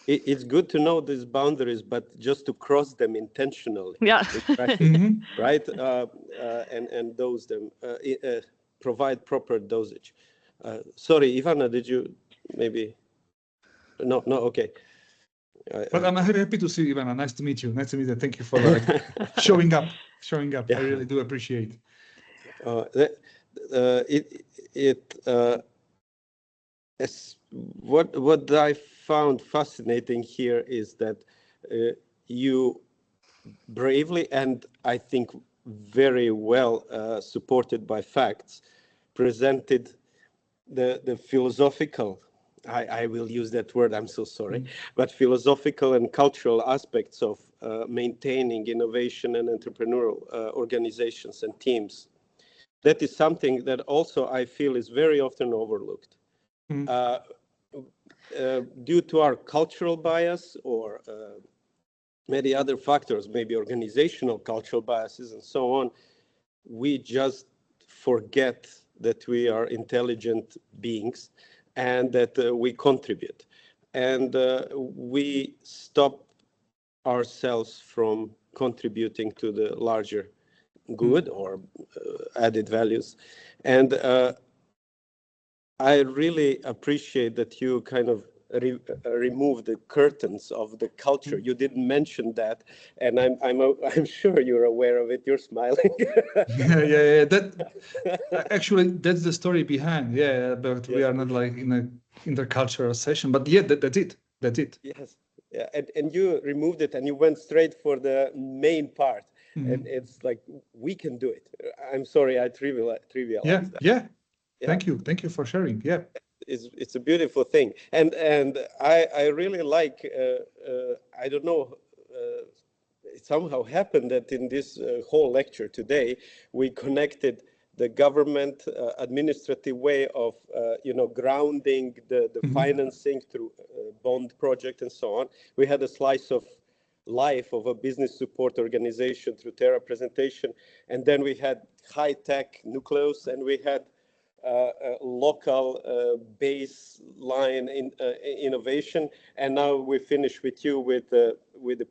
It's good to know these boundaries, but just to cross them intentionally. Yeah. In practice, right? And dose them, provide proper dosage. Sorry, Ivana, did you maybe? No, okay. But I'm happy to see you, Ivana. Nice to meet you. Nice to meet you. Thank you for like showing up. Yeah. I really do appreciate. What I found fascinating here is that you bravely and I think very well supported by facts presented the philosophical, I will use that word, I'm so sorry, but philosophical and cultural aspects of maintaining innovation and entrepreneurial organizations and teams. That is something that also I feel is very often overlooked. Due to our cultural bias or many other factors, maybe organizational cultural biases and so on, we just forget that we are intelligent beings and that we contribute. And we stop ourselves from contributing to the larger good or added values. And I really appreciate that you kind of remove the curtains of the culture. You didn't mention that, and I'm sure you're aware of it. You're smiling. yeah. That actually that's the story behind. Yeah, but we are not like in a intercultural session. But yeah, that's it. Yes. Yeah, and you removed it and you went straight for the main part. And it's like, we can do it. I'm sorry, I trivialized that. Yeah. Thank you for sharing. Yeah. It's a beautiful thing, and I really like. I don't know. It somehow happened that in this whole lecture today, we connected the government administrative way of grounding the financing through bond project and so on. We had a slice of life of a business support organization through Terra presentation, and then we had high-tech nucleus, and we had local baseline innovation, and now we finish with you with the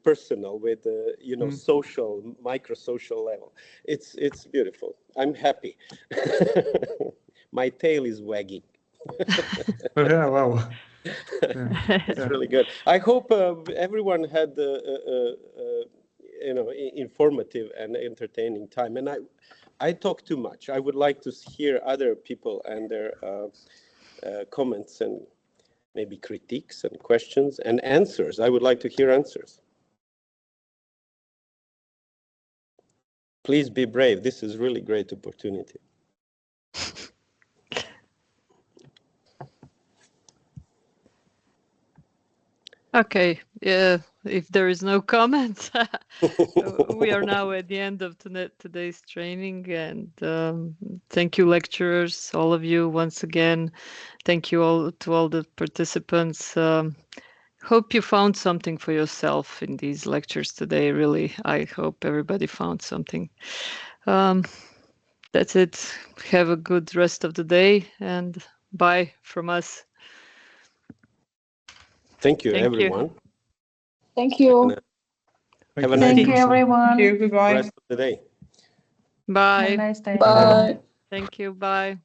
personal, with the social, micro-social level. It's beautiful. I'm happy. My tail is wagging. Yeah, wow. It's really good. I hope everyone had informative and entertaining time. And I talk too much. I would like to hear other people and their comments and maybe critiques and questions and answers. I would like to hear answers. Please be brave. This is really great opportunity. Okay, yeah, if there is no comment, we are now at the end of today's training, and thank you, lecturers, all of you once again. Thank you all to all the participants. Hope you found something for yourself in these lectures today. Really, I hope everybody found something. That's it. Have a good rest of the day, and bye from us. Thank you, Thank you. everyone. Thank you. Have a nice Thank you, everyone. Thank you. Goodbye. rest of the day. Bye. Have a nice day. Bye. Thank you. Bye.